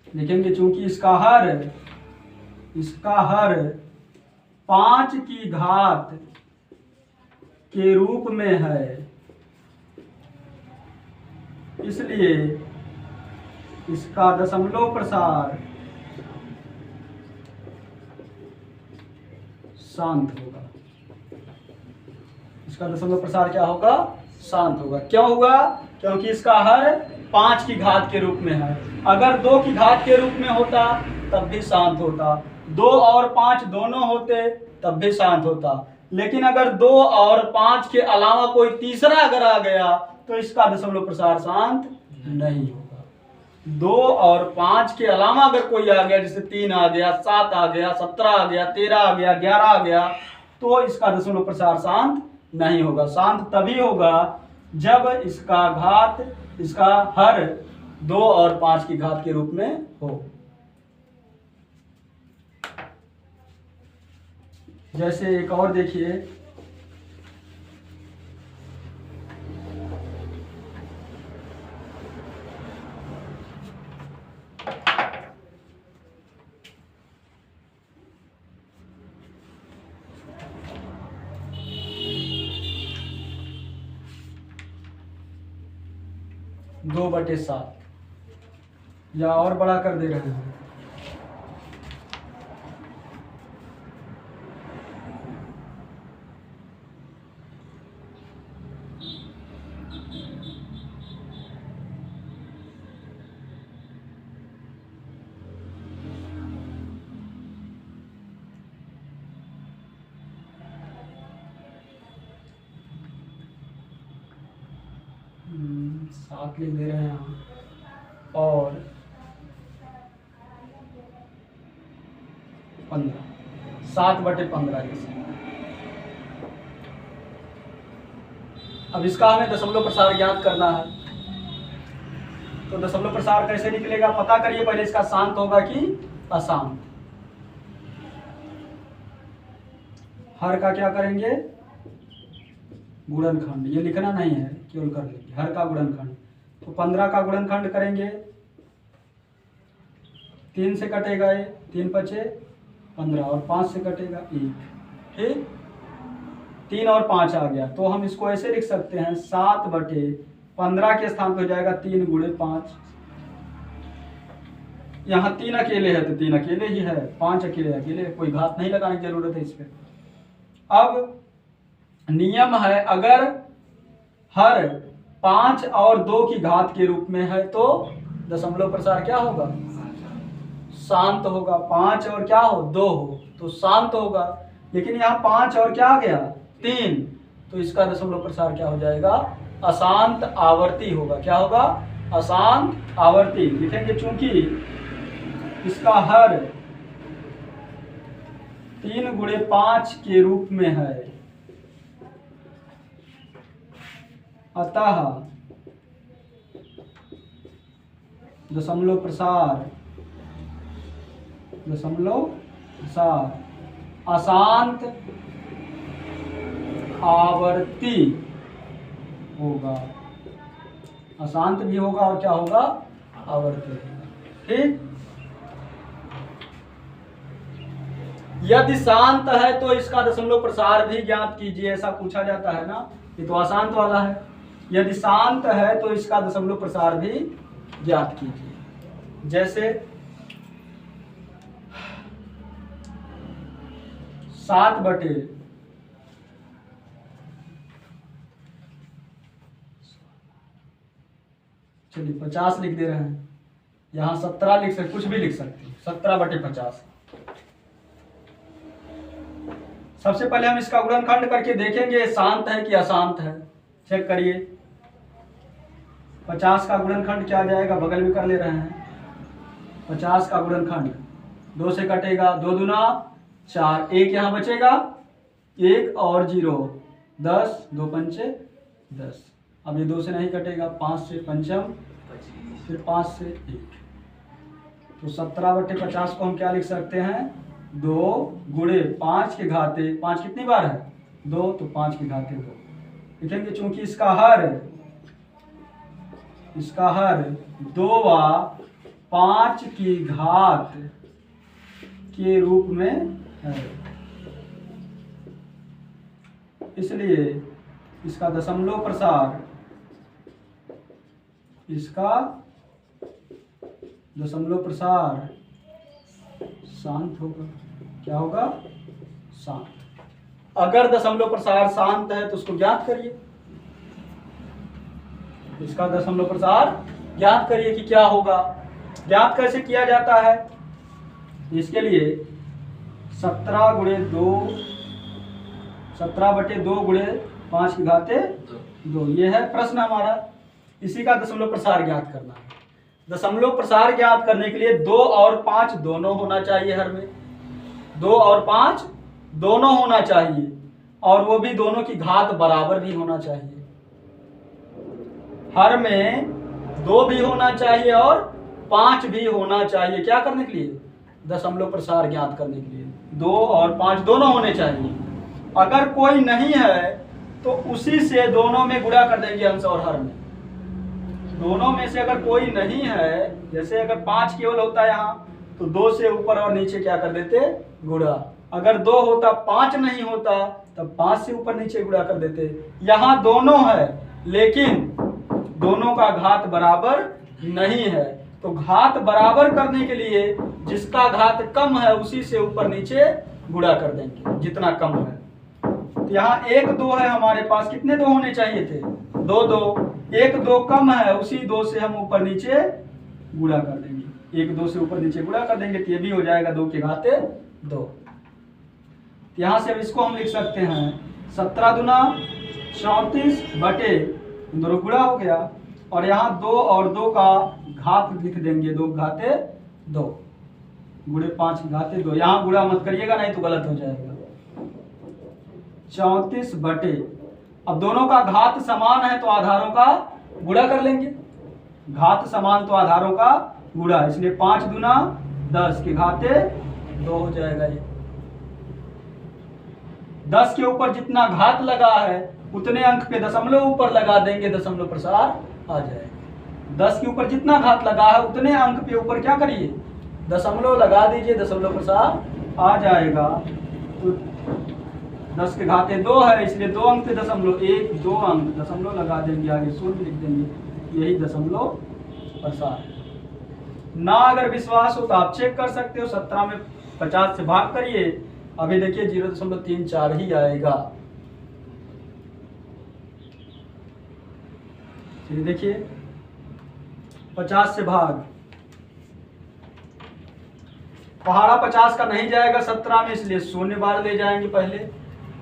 देखेंगे चूंकि इसका हर 5 की घात के रूप में है, इसलिए इसका दशमलव प्रसार शांत होगा। इसका दशमलव प्रसार क्या होगा? शांत होगा। क्यों होगा? क्योंकि इसका हर 5 की घात के रूप में है। अगर 2 की घात के रूप में होता तब भी शांत होता, 2 और 5 दोनों होते तब भी शांत होता। लेकिन अगर 2 और 5 के अलावा कोई तीसरा अगर आ गया तो इसका दशमलव प्रसार शांत नहीं होगा। 2 और 5 के अलावा अगर कोई आ गया, जैसे 3 आ गया, 7 आ गया, 17 आ गया, 13 आ गया, 11 आ गया, तो इसका दशमलव प्रसार शांत नहीं होगा। शांत तभी होगा जब इसका हर 2 और 5 की घात के रूप में हो। जैसे एक और देखिए, दो बटे 7 या और बड़ा कर दे रहे हैं। सात लिख दे रहे हैं हम, और 15, 7 बटे 15 जैसे। अब इसका हमें दशमलव प्रसार ज्ञात करना है, तो दशमलव प्रसार कैसे निकलेगा पता करिए पहले। इसका शांत होगा कि अशांत। हर का क्या करेंगे? गुणनखंड। ये लिखना नहीं है, केवल कर लेंगे हर का गुणनखंड। तो 15 का गुणनखंड करेंगे, 3 से कटेगा ये, 3 बचे 15, और 5 से कटेगा 1। ठीक, 3 और 5 आ गया, तो हम इसको ऐसे लिख सकते हैं 7 बटे 15 के स्थान पर हो जाएगा 3 गुणे 5। यहाँ 3 अकेले है तो 3 अकेले ही है, 5 अकेले, कोई घात नहीं लगाने की जरूरत है इस पर। अब नियम है, अगर हर 5 और 2 की घात के रूप में है तो दशमलव प्रसार क्या होगा? शांत होगा। 5 और क्या हो? 2 हो तो शांत होगा। लेकिन यहाँ 5 और क्या आ गया? 3, तो इसका दशमलव प्रसार क्या हो जाएगा? अशांत आवर्ती होगा। क्या होगा? अशांत आवर्ती। लिखेंगे चूंकि इसका हर 3 गुणे 5 के रूप में है, अतः दशमलव प्रसार अशांत आवर्ती होगा। अशांत भी होगा और क्या होगा? आवर्ती होगा। ठीक, यदि शांत है तो इसका दशमलव प्रसार भी ज्ञात कीजिए, ऐसा पूछा जाता है ना। ये तो अशांत वाला है। यदि शांत है तो इसका दशमलव प्रसार भी ज्ञात कीजिए। जैसे 7 बटे 50 लिख दे रहे हैं। यहाँ 17 लिख सकते, कुछ भी लिख सकते हैं। 17 बटे 50। सबसे पहले हम इसका गुणनखंड करके देखेंगे शांत है कि अशांत है। चेक करिए, 50 का गुणनखंड क्या जाएगा? बगल में कर ले रहे हैं। 50 का गुणनखंड 2 से कटेगा, 2 दूना 4, 1 यहाँ बचेगा, 1 और 0 10, 2 पंचे 10। अब ये 2 से नहीं कटेगा, 5 से पंचम, फिर 5 से 1, तो 17/50 को हम क्या लिख सकते हैं, 2 गुणे 5 के घाते, 5 कितनी बार है 2, तो 5 के घाते 2 लिखेंगे। चूंकि इसका हर 2 5 की घात के रूप में है, इसलिए इसका दशमलव प्रसार शांत होगा। क्या होगा, शांत। अगर दशमलव प्रसार शांत है तो उसको ज्ञात करिए, इसका दशमलव प्रसार ज्ञात करिए कि क्या होगा। ज्ञात कैसे किया जाता है, इसके लिए 17/2 गुणे 5 की घाते 2, ये है प्रश्न हमारा। इसी का दशमलव प्रसार ज्ञात करना है। दशमलव प्रसार ज्ञात करने के लिए 2 और 5 दोनों होना चाहिए हर में, 2 और 5 दोनों होना चाहिए, और वो भी दोनों की घात बराबर भी होना चाहिए। हर में 2 भी होना चाहिए और 5 भी होना चाहिए। क्या करने के लिए, दशमलव प्रसार ज्ञात करने के लिए 2 और 5 दोनों होने चाहिए। अगर कोई नहीं है तो उसी से दोनों में गुणा कर देंगे, अंश और हर में। दोनों में से अगर कोई नहीं है, जैसे अगर 5 केवल होता है यहाँ, तो 2 से ऊपर और नीचे क्या कर देते, गुणा। अगर 2 होता, 5 नहीं होता, तब 5 से ऊपर नीचे गुणा कर देते। यहाँ दोनों है लेकिन दोनों का घात बराबर नहीं है, तो घात बराबर करने के लिए जिसका घात कम है उसी से ऊपर नीचे गुणा कर देंगे, जितना कम है। तो यहाँ 1 2 है हमारे पास, कितने 2 होने चाहिए थे, 2 2, 1 2 कम है, उसी 2 से हम ऊपर नीचे गुणा कर देंगे। 1 2 से ऊपर नीचे गुणा कर देंगे तो ये भी हो जाएगा 2 के घाते 2। यहाँ से अब इसको हम लिख सकते हैं 17 दूना 34 बटे, दोनों गुणा हो गया, और यहाँ 2 और 2 का घात लिख देंगे, 2 घाते 2 गुणे 5 घाते 2। यहाँ गुणा मत करिएगा नहीं तो गलत हो जाएगा। 34 बटे, अब दोनों का घात समान है तो आधारों का गुणा कर लेंगे। घात समान तो आधारों का गुणा, इसलिए 5 दूना 10 के घाते 2 हो जाएगा। ये 10 के ऊपर जितना घात लगा है उतने अंक पे दशमलव ऊपर लगा देंगे, दशमलव प्रसार आ जाएगा। 10 के ऊपर जितना घात लगा है उतने अंक पे ऊपर क्या करिए, दशमलव लगा दीजिए, दशमलव प्रसार आ जाएगा। तो 10 के घाते 2 है, इसलिए 2 अंक पे दशमलव, 1 2 अंक दशमलव लगा देंगे, आगे 0 लिख देंगे। यही दशमलव प्रसार है ना। अगर विश्वास हो तो आप चेक कर सकते हो, 17 में 50 से भाग करिए, अभी देखिए 0.34 ही आएगा। चलिए देखिए 50 से भाग, पहाड़ा 50 का नहीं जाएगा 17 में, इसलिए 0 बार ले जाएंगे पहले,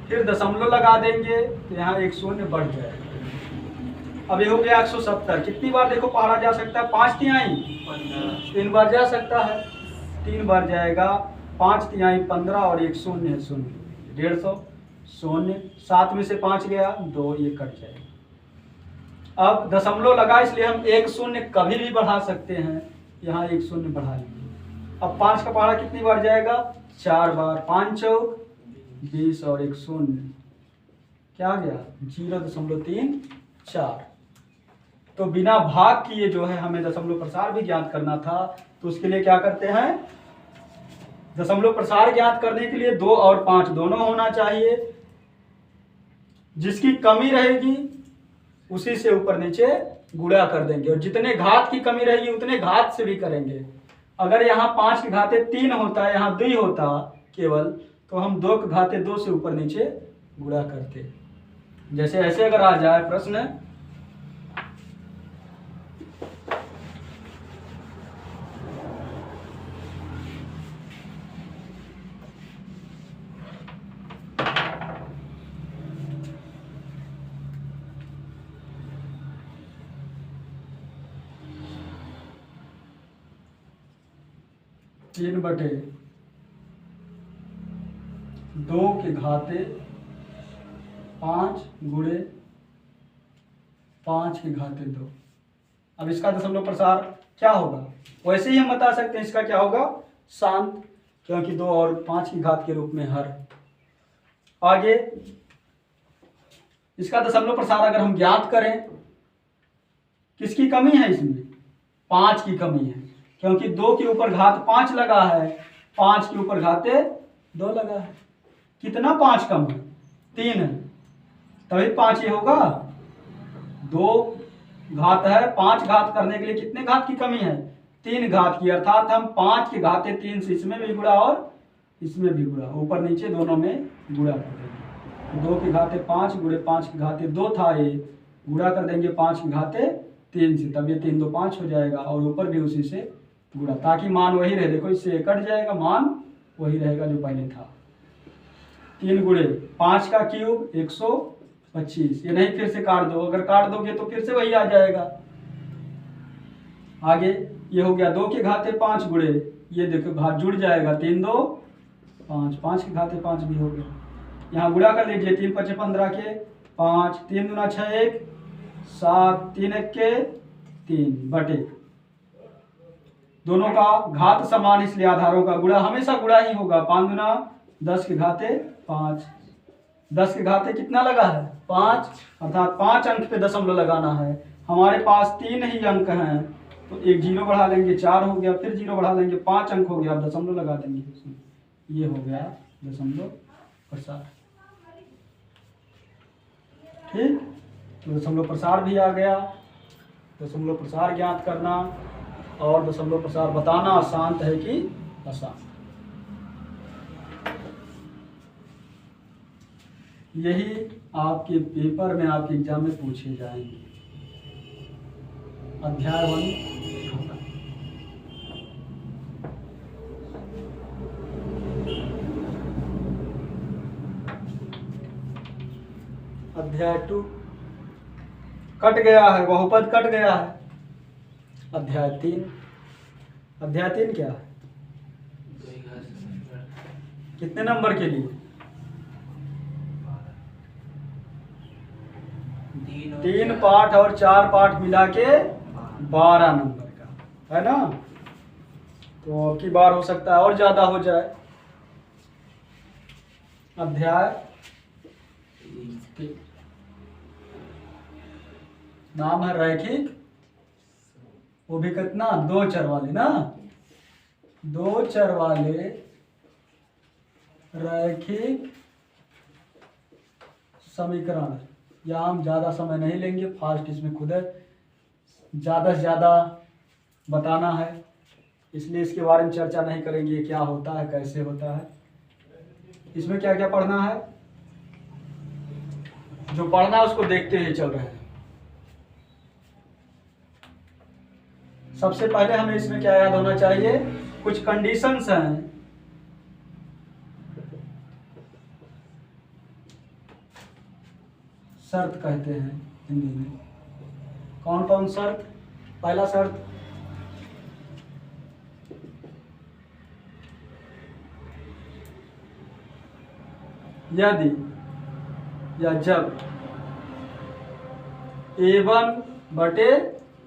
फिर दशमलव लगा देंगे तो यहाँ 1 0 बढ़ जाएगा। अब ये हो गया 170। कितनी बार देखो पहाड़ा जा सकता है, 5 तिहाई 3 बार जा सकता है, 3 बार जाएगा, 5 तिहाई 15 और 1 0 है, 0 150 0, 7 में से 5 गया 2, ये कट जाएगा। अब दशमलव लगा इसलिए हम 1 0 कभी भी बढ़ा सकते हैं, यहाँ 1 0 बढ़ा लेंगे। अब 5 का पहाड़ा कितनी बार जाएगा, 4 बार, 5 चौक 20 और 1 0 क्या गया 0.34। तो बिना भाग किए जो है हमें दशमलव प्रसार भी ज्ञात करना था, तो उसके लिए क्या करते हैं, दशमलव प्रसार ज्ञात करने के लिए 2 और 5 दोनों होना चाहिए। जिसकी कमी रहेगी उसी से ऊपर नीचे गुणा कर देंगे, और जितने घात की कमी रहेगी उतने घात से भी करेंगे। अगर यहाँ 5 के घाते 3 होता है, यहाँ 2 होता केवल, तो हम 2 के घाते 2 से ऊपर नीचे गुणा करते। जैसे ऐसे अगर आ जाए प्रश्न, तीन बटे 2 के घाते 5 गुणे 5 की घाते 2। अब इसका दशमलव प्रसार क्या होगा? वैसे ही हम बता सकते हैं इसका क्या होगा, शांत, क्योंकि 2 और 5 की घात के रूप में हर। आगे इसका दशमलव प्रसार अगर हम ज्ञात करें, किसकी कमी है इसमें? 5 की कमी है, क्योंकि 2 के ऊपर घात 5 लगा है, 5 के ऊपर घाते 2 लगा है। कितना 5 कम है? 3 है, तभी 5 ये होगा। 2 घात है, 5 घात करने के लिए कितने घात की कमी है? 3 घात की, अर्थात हम 5 के घाते 3 से इसमें भी गुणा और इसमें भी गुणा, ऊपर नीचे दोनों में गुणा कर देंगे। 2 के घाते 5 गुणे 5 के घाते 2 था, ये गुणा कर देंगे 5 के घाते 3 से, तब ये 3 2 5 हो जाएगा, और ऊपर भी उसी से गुणा, ताकि मान वही रहे। देखो इससे कट जाएगा, मान वही रहेगा जो पहले था। 3 गुणे 5 का क्यूब 125, ये नहीं फिर से काट दो, अगर काट दोगे तो फिर से वही आ जाएगा। आगे ये हो गया 2 के घाते 5 गुणे, ये देखो घात जुड़ जाएगा, 3 2 5, 5 के घाते 5 भी हो गया। यहाँ गुणा कर लीजिए, 3 5 15 के 5, 3 दूना 6 1 7, 3 1 के 3 बटे, दोनों का घात समान इसलिए आधारों का गुणा हमेशा गुणा ही होगा। 5 दूना 10 के घाते 5, 10 के घाते कितना लगा है? 5, अर्थात 5 अंक पे दशमलव लगाना है। हमारे पास 3 ही अंक हैं, तो एक 0 बढ़ा लेंगे, 4 हो गया, फिर 0 बढ़ा लेंगे, 5 अंक हो गया, अब दशमलव लगा देंगे उसमें। ये हो गया दशमलव प्रसार। ठीक, तो दशमलव प्रसार भी आ गया। दशमलव प्रसार ज्ञात करना और दशमलव प्रसार बताना आसान है कि आसान, यही आपके पेपर में, आपके एग्जाम में पूछे जाएंगे। अध्याय 1 अध्याय 2 कट गया है, बहुपद कट गया है। अध्याय 3, अध्याय 3 क्या है? कितने नंबर के लिए? 3 पाठ और 4 पाठ मिला के 12 नंबर का है ना। तो अब की बार हो सकता है और ज्यादा हो जाए। अध्याय 3 नाम है रैखिक, वो भी कितना? 2 चर वाले ना, 2 चर वाले रैखिक समीकरण। यहाँ हम ज़्यादा समय नहीं लेंगे, फास्ट इसमें खुद है, ज़्यादा से ज़्यादा बताना है, इसलिए इसके बारे में चर्चा नहीं करेंगे, क्या होता है, कैसे होता है। इसमें क्या क्या पढ़ना है, जो पढ़ना है उसको देखते हुए चल रहे हैं। सबसे पहले हमें इसमें क्या याद होना चाहिए, कुछ कंडीशंस हैं। शर्त कहते हैं हिंदी में। कौन कौन शर्त? पहला शर्त, यदि या जब A1 बटे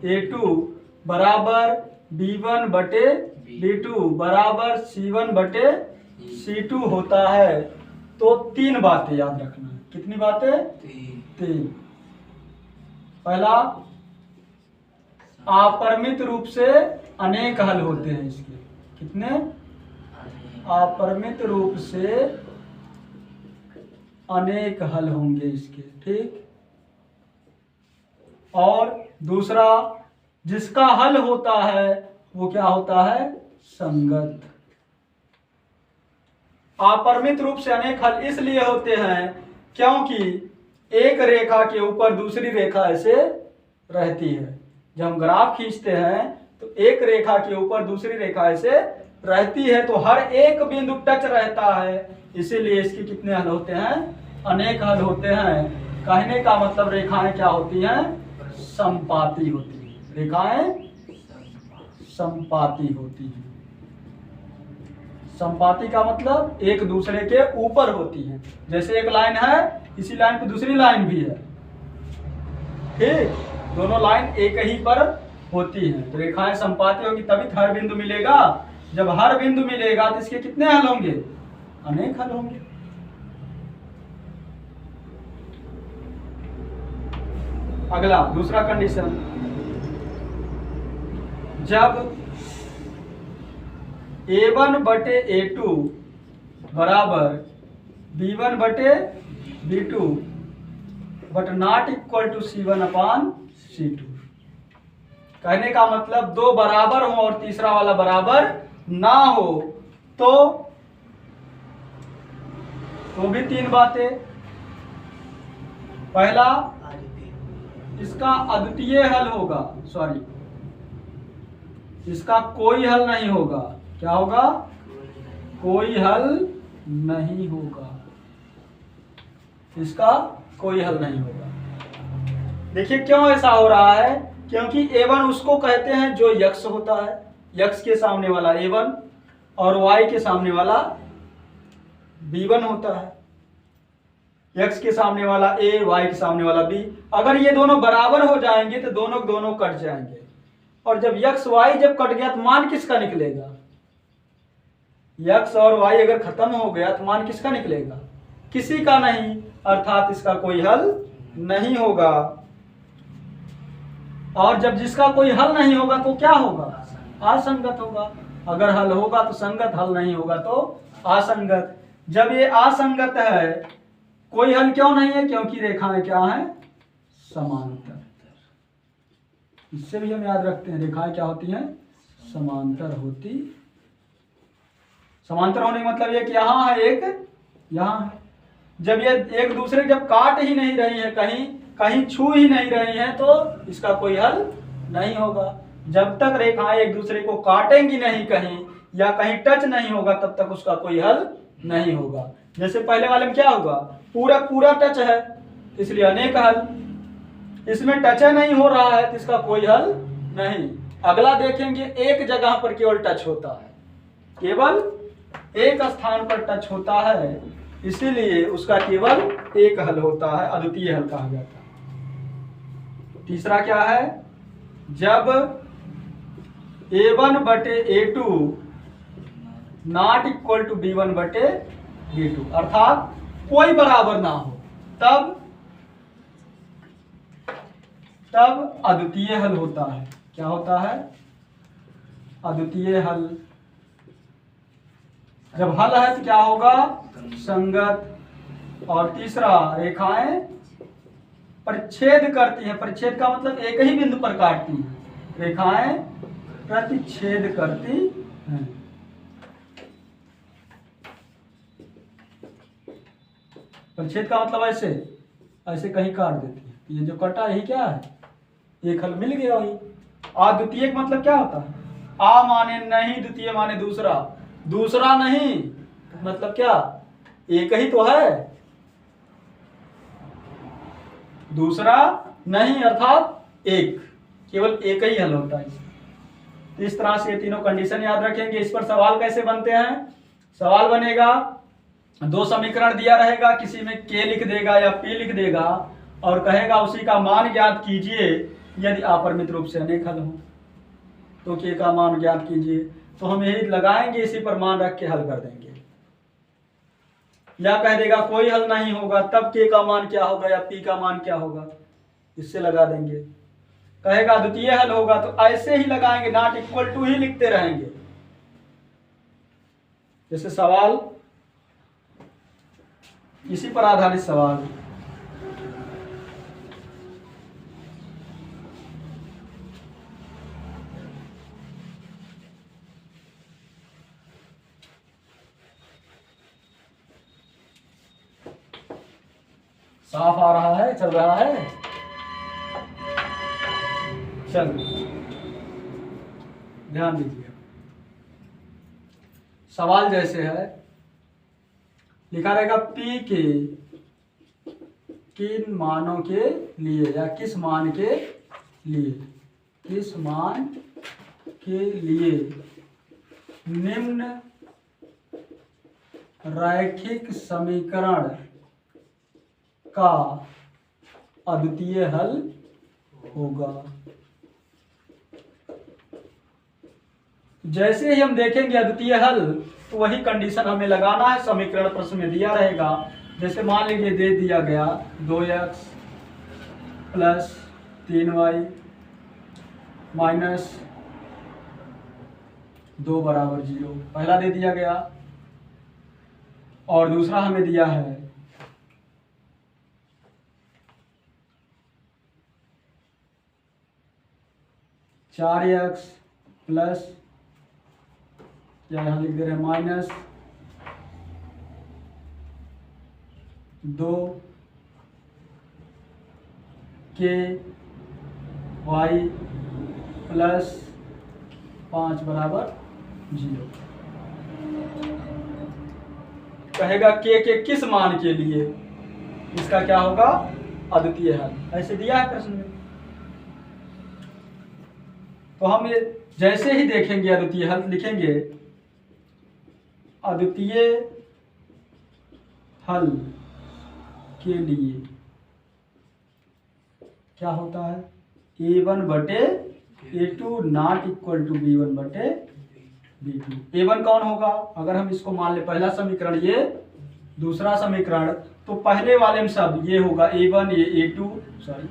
A2 बराबर B1 बटे B2 बराबर C1 बटे C2 होता है, तो 3 बातें याद रखना है। कितनी बातें? 3। पहला, अपरिमित रूप से अनेक हल होते हैं इसके। कितने? अपरिमित रूप से अनेक हल होंगे इसके। ठीक। और दूसरा, जिसका हल होता है वो क्या होता है? संगत। अपरिमित रूप से अनेक हल इसलिए होते हैं क्योंकि एक रेखा के ऊपर दूसरी रेखा ऐसे रहती है। जब हम ग्राफ खींचते हैं तो एक रेखा के ऊपर दूसरी रेखा ऐसे रहती है, तो हर एक बिंदु टच रहता है, इसीलिए इसके कितने हल होते हैं? अनेक हल होते हैं। कहने का मतलब रेखाएं क्या होती हैं? समपाती होती हैं। रेखाएं समपाती होती हैं। समपाती का मतलब एक दूसरे के ऊपर होती हैं। जैसे एक लाइन है, इसी लाइन पे दूसरी लाइन भी है, ठीक, दोनों लाइन एक ही पर होती हैं, तो रेखाएं संपाती होगी तभी हर बिंदु मिलेगा। जब हर बिंदु मिलेगा तो इसके कितने हल होंगे, अनेक हल होंगे। अगला दूसरा कंडीशन, जब A1 बटे A2 बराबर B1 बटे B2 but not equal to C1 upon C2। कहने का मतलब दो बराबर हो और तीसरा वाला बराबर ना हो तो भी तीन बातें। पहला, इसका अद्वितीय हल होगा, सॉरी, इसका कोई हल नहीं होगा। क्या होगा, कोई हल नहीं होगा, इसका कोई हल नहीं होगा। देखिए क्यों ऐसा हो रहा है, क्योंकि A1 उसको कहते हैं जो यक्ष होता है, यक्ष के सामने वाला A1 और Y के सामने वाला B1 होता है। यक्ष के सामने वाला A, Y के सामने वाला B। अगर ये दोनों बराबर हो जाएंगे तो दोनों दोनों कट जाएंगे, और जब यक्ष Y जब कट गया तो मान किसका निकलेगा, यक्ष और Y अगर खत्म हो गया तो मान किसका निकलेगा, किसी का नहीं, अर्थात इसका कोई हल नहीं होगा। और जब जिसका कोई हल नहीं होगा तो क्या होगा, असंगत होगा। अगर हल होगा तो संगत, हल नहीं होगा तो असंगत। जब ये असंगत है, कोई हल क्यों नहीं है, क्योंकि रेखाएं क्या है, समांतर। इससे भी हम याद रखते हैं, रेखाएं क्या होती हैं, समांतर होती। समांतर होने का मतलब ये कि यहाँ है एक, यहाँ है। जब ये एक दूसरे जब काट ही नहीं रही है, कहीं कहीं छू ही नहीं रही हैं, तो इसका कोई हल नहीं होगा। जब तक रेखाएं एक दूसरे को काटेंगी नहीं कहीं, या कहीं टच नहीं होगा, तब तक उसका कोई हल नहीं होगा। जैसे पहले वाले में क्या होगा, पूरा पूरा टच है इसलिए अनेक हल, इसमें टच नहीं हो रहा है तो इसका कोई हल नहीं। अगला देखेंगे, एक जगह पर केवल टच होता है, केवल एक स्थान पर टच होता है, इसीलिए उसका केवल एक हल होता है, अद्वितीय हल कहा जाता है। तीसरा क्या है, जब A1 बटे A2 not equal to B1 बटे B2, अर्थात कोई बराबर ना हो, तब अद्वितीय हल होता है। क्या होता है, अद्वितीय हल। जब हल है तो क्या होगा, संगत। और तीसरा, रेखाएं परिच्छेद करती हैं। परिच्छेद का मतलब एक ही बिंदु पर काटती हैं, रेखाएं प्रतिच्छेद करती हैं। परिच्छेद का मतलब ऐसे ऐसे कहीं काट देती है, ये जो कटा यही क्या है, एक हल मिल गया वही। अद्वितीय का मतलब क्या होता है, आ माने नहीं, द्वितीय माने दूसरा, दूसरा नहीं मतलब क्या, एक ही तो है, दूसरा नहीं अर्थात एक, केवल एक ही हल होता है। तो इस तरह से ये तीनों कंडीशन याद रखेंगे। इस पर सवाल कैसे बनते हैं, सवाल बनेगा, दो समीकरण दिया रहेगा, किसी में k लिख देगा या p लिख देगा और कहेगा उसी का मान ज्ञात कीजिए यदि अपरिमित रूप से अनेक हल हो, तो k का मान ज्ञात कीजिए। तो हम यही लगाएंगे, इसी पर मान रख के हल कर देंगे। या कह देगा कोई हल नहीं होगा, तब k का मान क्या होगा या p का मान क्या होगा, इससे लगा देंगे। कहेगा द्वितीय हल होगा तो ऐसे ही लगाएंगे, नॉट इक्वल टू ही लिखते रहेंगे। जैसे सवाल, इसी पर आधारित सवाल, साफ आ रहा है, चल रहा है, चल ध्यान दीजिए। सवाल जैसे है, लिखा रहेगा p के किन मानों के लिए, या किस मान के लिए, किस मान के लिए निम्न रैखिक समीकरण का अद्वितीय हल होगा। जैसे ही हम देखेंगे अद्वितीय हल तो वही कंडीशन हमें लगाना है। समीकरण प्रश्न में दिया रहेगा, जैसे मान लीजिए दे दिया गया 2x प्लस 3y माइनस 2 बराबर 0, पहला दे दिया गया। और दूसरा हमें दिया है 4x प्लस, या यहाँ लिख दे रहे हैं माइनस 2 के वाई प्लस 5 बराबर 0। कहेगा के किस मान के लिए, इसका क्या होगा अद्वितीय हल, ऐसे दिया है प्रश्न में। तो हम ये जैसे ही देखेंगे अद्वितीय हल लिखेंगे अद्वितीय हल के लिए क्या होता है a1 बटे a2 not equal to b1 बटे b2। a1 कौन होगा, अगर हम इसको मान ले पहला समीकरण ये दूसरा समीकरण, तो पहले वाले में सब ये होगा a1 ये a2 सॉरी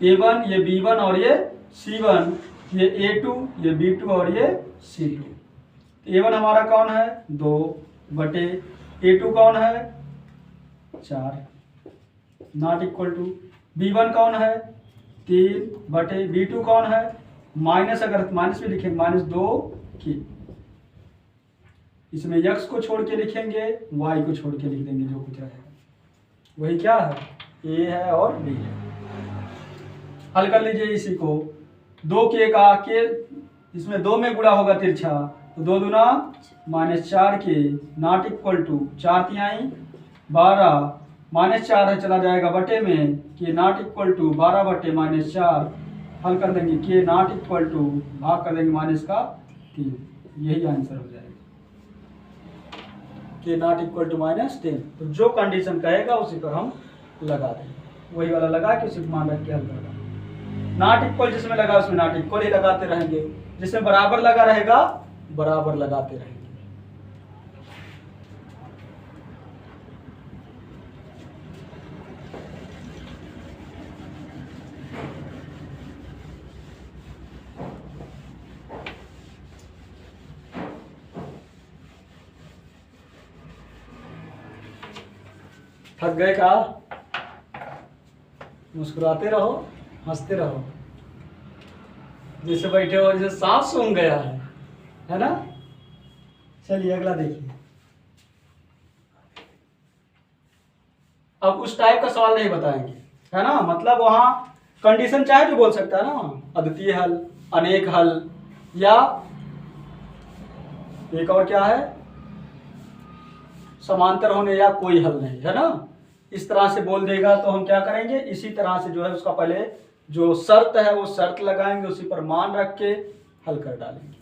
a1 ये b1 और ये c1, ये a2 ये b2 और ये c2। a1 हमारा कौन है 2 बटे a2 कौन है 4 नॉट इक्वल टू b1 कौन है 3 बटे b2 कौन है माइनस, अगर माइनस में लिखेंगे माइनस 2 की, इसमें x को छोड़ के लिखेंगे y को छोड़ के लिख देंगे, जो कुछ रहेगा वही क्या है a है और b है। हल कर लीजिए इसी को, 2 के का के इसमें 2 में गुणा होगा तिरछा, तो 2 दूना माइनस 4 के नॉट इक्वल टू 4 तिहाई 12 माइनस 4 है चला जाएगा बटे में के नॉट इक्वल टू 12 बटे माइनस 4, हल कर देंगे के नॉट इक्वल टू भाग कर देंगे माइनस का 3, यही आंसर हो जाएगा के नॉट इक्वल टू माइनस 10। तो जो कंडीशन कहेगा उसी पर हम लगा देंगे, वही वाला लगा के उसी को मान रख के हल करना। नॉट इक्वल जिसमें लगा उसमें नॉट इक्वल ही लगाते रहेंगे, जिसमें बराबर लगा रहेगा बराबर लगाते रहेंगे। थक गए का, मुस्कुराते रहो हंसते रहो, जैसे बैठे हो जैसे सांप सूंघ गया है ना। चलिए अगला देखिए। अब उस टाइप का सवाल नहीं बताएंगे, है ना, मतलब वहां कंडीशन चाहे जो बोल सकता है ना, अद्वितीय हल, अनेक हल, या एक और क्या है समांतर होने, या कोई हल नहीं, है ना। इस तरह से बोल देगा तो हम क्या करेंगे, इसी तरह से जो है उसका पहले जो शर्त है वो शर्त लगाएंगे, उसी पर मान रख के हल कर डालेंगे।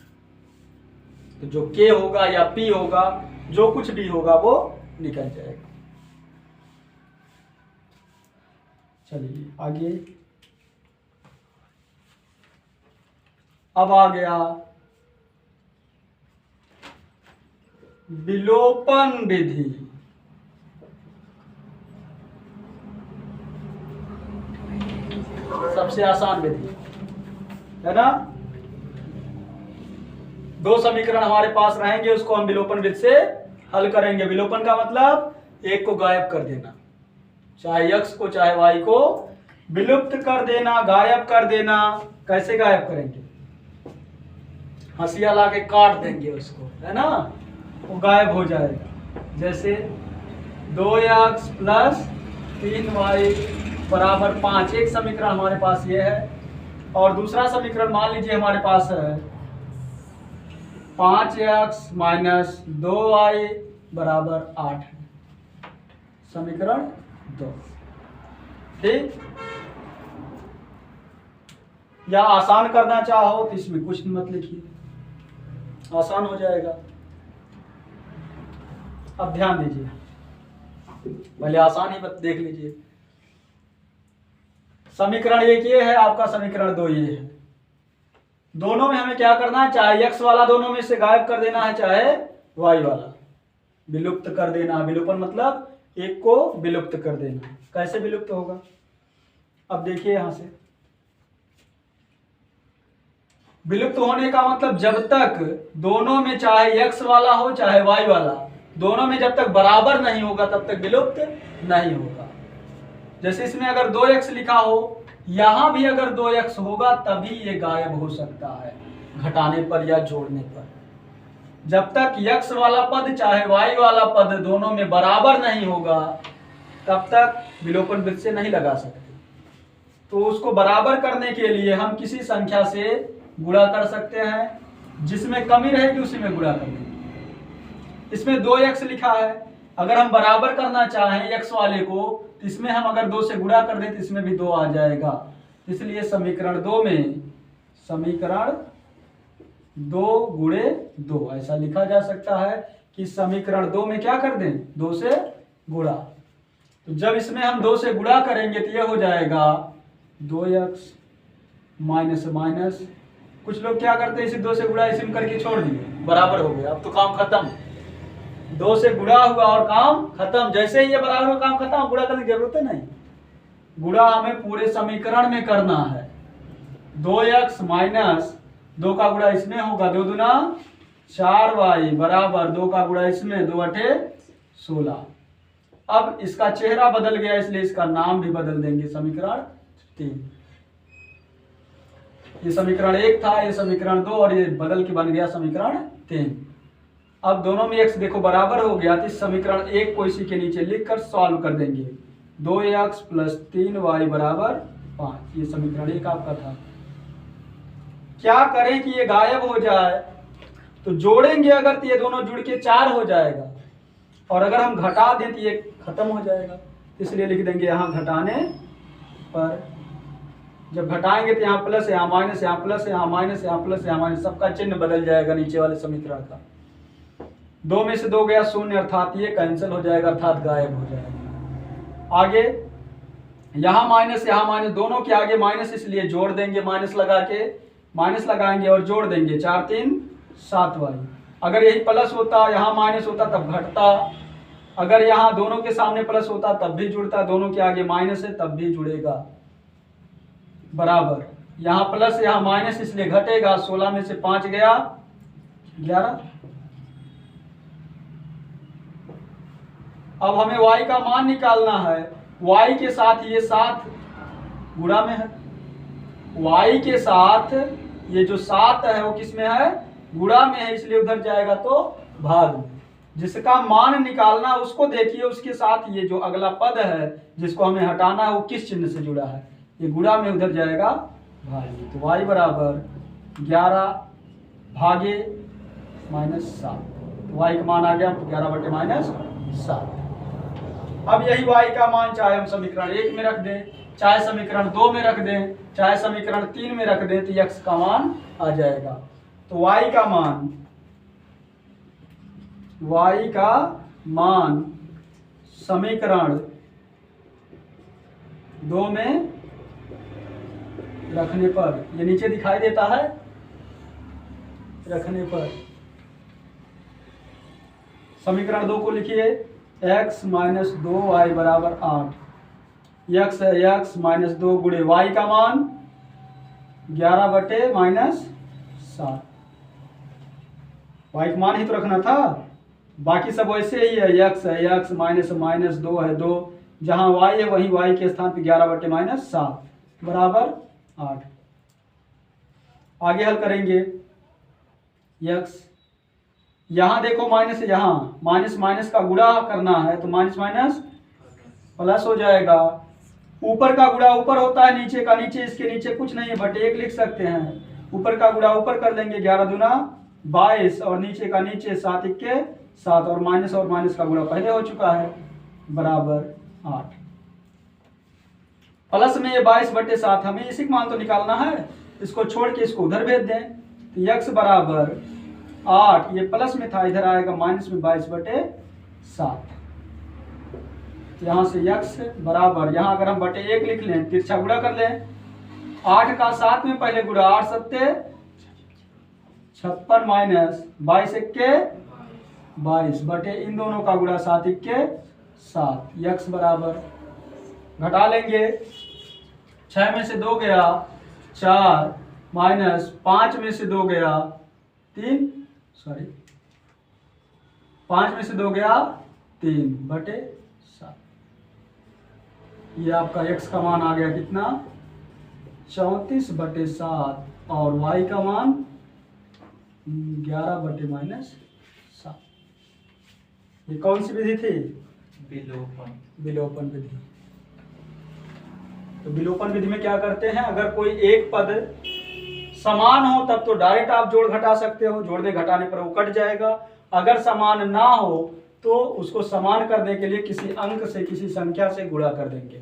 तो जो के होगा या पी होगा, जो कुछ भी होगा वो निकल जाएगा। चलिए आगे। अब आ गया विलोपन विधि। सबसे आसान विधि है ना। 2 समीकरण हमारे पास रहेंगे, उसको हम विलोपन विधि से हल करेंगे। विलोपन का मतलब एक को गायब कर देना, चाहे x को चाहे y को विलुप्त कर देना, गायब कर देना। कैसे गायब करेंगे, हंसिया ला के काट देंगे उसको, है ना, वो गायब हो जाएगा। जैसे 2x प्लस 3y बराबर 5, एक समीकरण हमारे पास ये है। और दूसरा समीकरण मान लीजिए हमारे पास है 5x माइनस 2y बराबर 8, समीकरण 2। ठीक, या आसान करना चाहो तो इसमें कुछ मत लिखिए, आसान हो जाएगा। अब ध्यान दीजिए, पहले आसान ही देख लीजिए। समीकरण एक ये है, आपका समीकरण 2 ये है। दोनों में हमें क्या करना है, चाहे x वाला दोनों में से गायब कर देना है, चाहे y वाला विलुप्त कर देना। विलोपन मतलब एक को विलुप्त कर देना। कैसे विलुप्त होगा, अब देखिए यहां से। विलुप्त होने का मतलब जब तक दोनों में चाहे x वाला हो चाहे y वाला, दोनों में जब तक बराबर नहीं होगा तब तक विलुप्त नहीं होगा। जैसे इसमें अगर 2x लिखा हो, यहां भी अगर 2x होगा तभी ये गायब हो सकता है घटाने पर या जोड़ने पर। जब तक x वाला पद चाहे y वाला पद दोनों में बराबर नहीं होगा तब तक विलोपन वृत्त से नहीं लगा सकते। तो उसको बराबर करने के लिए हम किसी संख्या से गुणा कर सकते हैं, जिसमें कमी रहेगी उसी में गुणा कर देंगे। इसमें 2x लिखा है, अगर हम बराबर करना चाहें x वाले को तो इसमें हम अगर 2 से गुणा कर दें तो इसमें भी 2 आ जाएगा। इसलिए समीकरण 2 में समीकरण 2 गुणे 2 ऐसा लिखा जा सकता है कि समीकरण 2 में क्या कर दें, 2 से गुणा। तो जब इसमें हम 2 से गुणा करेंगे तो यह हो जाएगा 2x माइनस माइनस। कुछ लोग क्या करते हैं, इसे 2 से गुणा इसी में करके छोड़ दिए, बराबर हो गया, अब तो काम खत्म। 2 से गुणा हुआ और काम खत्म। जैसे ही ये बराबर हुआ काम खत्म, गुणा करने की जरूरत नहीं। गुणा हमें पूरे समीकरण में करना है। 2x माइनस 2 का गुणा इसमें होगा, 2 दूना 4y बराबर 2 का गुणा इसमें, 2 अठे 16। अब इसका चेहरा बदल गया इसलिए इसका नाम भी बदल देंगे, समीकरण 3। ये समीकरण 1 था, ये समीकरण 2 और ये बदल के बन गया समीकरण 3। अब दोनों में x देखो बराबर हो गया तो इस समीकरण 1 को इसी के नीचे लिखकर सॉल्व कर देंगे। 2x प्लस 3y बराबर 5। ये समीकरण 1 आपका था। क्या करें कि ये गायब हो जाए, तो जोड़ेंगे अगर तो ये दोनों जुड़ के 4 हो जाएगा, और अगर हम घटा दें तो ये खत्म हो जाएगा। इसलिए लिख देंगे यहाँ घटाने पर। जब घटाएंगे तो यहाँ प्लस, यहाँ माइनस, यहाँ प्लस, यहाँ माइनस, यहाँ प्लस, यहाँ माइनस, सबका चिन्ह बदल जाएगा नीचे वाले समीकरण का। 2 में से 2 गया 0, अर्थात ये कैंसिल हो जाएगा, अर्थात गायब हो जाएगा। आगे यहाँ माइनस दोनों के आगे माइनस, इसलिए जोड़ देंगे, माइनस लगा के माइनस लगाएंगे और जोड़ देंगे। 4 3 7y। अगर यही प्लस होता, यहाँ माइनस होता तब घटता। अगर यहाँ दोनों के सामने प्लस होता तब भी जुड़ता, दोनों के आगे माइनस है तब भी जुड़ेगा, बराबर। यहाँ प्लस यहाँ माइनस इसलिए घटेगा। 16 में से 5 गया 11। अब हमें y का मान निकालना है। y के साथ ये 7 गुणा में है, y के साथ ये जो 7 है वो किस में है, गुणा में है, इसलिए उधर जाएगा तो भाग में। जिसका मान निकालना उसको देखिए, उसके साथ ये जो अगला पद है जिसको हमें हटाना है वो किस चिन्ह से जुड़ा है, ये गुणा में उधर जाएगा भाग में। तो y बराबर 11 भागे -7। तो y का मान आ गया 11 बटे -7। अब यही y का मान चाहे हम समीकरण 1 में रख दें, चाहे समीकरण 2 में रख दें, चाहे समीकरण 3 में रख दें, तो x का मान आ जाएगा। तो y का मान समीकरण 2 में रखने पर, ये नीचे दिखाई देता है, रखने पर समीकरण 2 को लिखिए, x माइनस 2y बराबर 8। x है x माइनस 2 गुणे y का मान 11 बटे -7। y का मान ही तो रखना था, बाकी सब वैसे ही है। x है x माइनस माइनस 2 है 2, जहां y है वहीं y के स्थान पे 11 बटे -7 बराबर 8। आगे हल करेंगे। x यहां देखो माइनस, यहां माइनस माइनस का गुणा करना है तो माइनस माइनस प्लस हो जाएगा। ऊपर का गुणा ऊपर होता है, नीचे का नीचे, इसके नीचे कुछ नहीं है, बटे 1 लिख सकते हैं। ऊपर का गुणा ऊपर कर लेंगे, 11 दूना 22 और नीचे का नीचे 7 इक्के 7, और माइनस का गुणा पहले हो चुका है, बराबर 8। प्लस में ये 22 बटे 7, हमें इसी का मान तो निकालना है, इसको छोड़ के इसको उधर भेज दें। तो x बराबर 8, ये प्लस में था, इधर आएगा माइनस में 22 बटे 7। तो यहाँ से x बराबर, यहाँ अगर हम बटे 1 लिख लें, तिरछा गुणा कर लें, 8 का 7 में पहले गुणा, 8 सत्ते 56 माइनस 22 एक्के 22 बटे इन दोनों का गुणा 7 एक्के 7, x बराबर घटा लेंगे, 6 में से 2 गया 4 माइनस 5 में से 2 गया 3, 5 में से 2 गया 3 बटे 7। ये आपका x का मान आ गया कितना, 34 बटे 7 और y का मान 11 बटे माइनस 7। ये कौन सी विधि थी, विलोपन विधि। तो विलोपन विधि में क्या करते हैं, अगर कोई एक पद समान हो तब तो डायरेक्ट आप जोड़ घटा सकते हो, जोड़ने घटाने पर वो कट जाएगा। अगर समान ना हो तो उसको समान करने के लिए किसी अंक से, किसी संख्या से गुणा कर देंगे।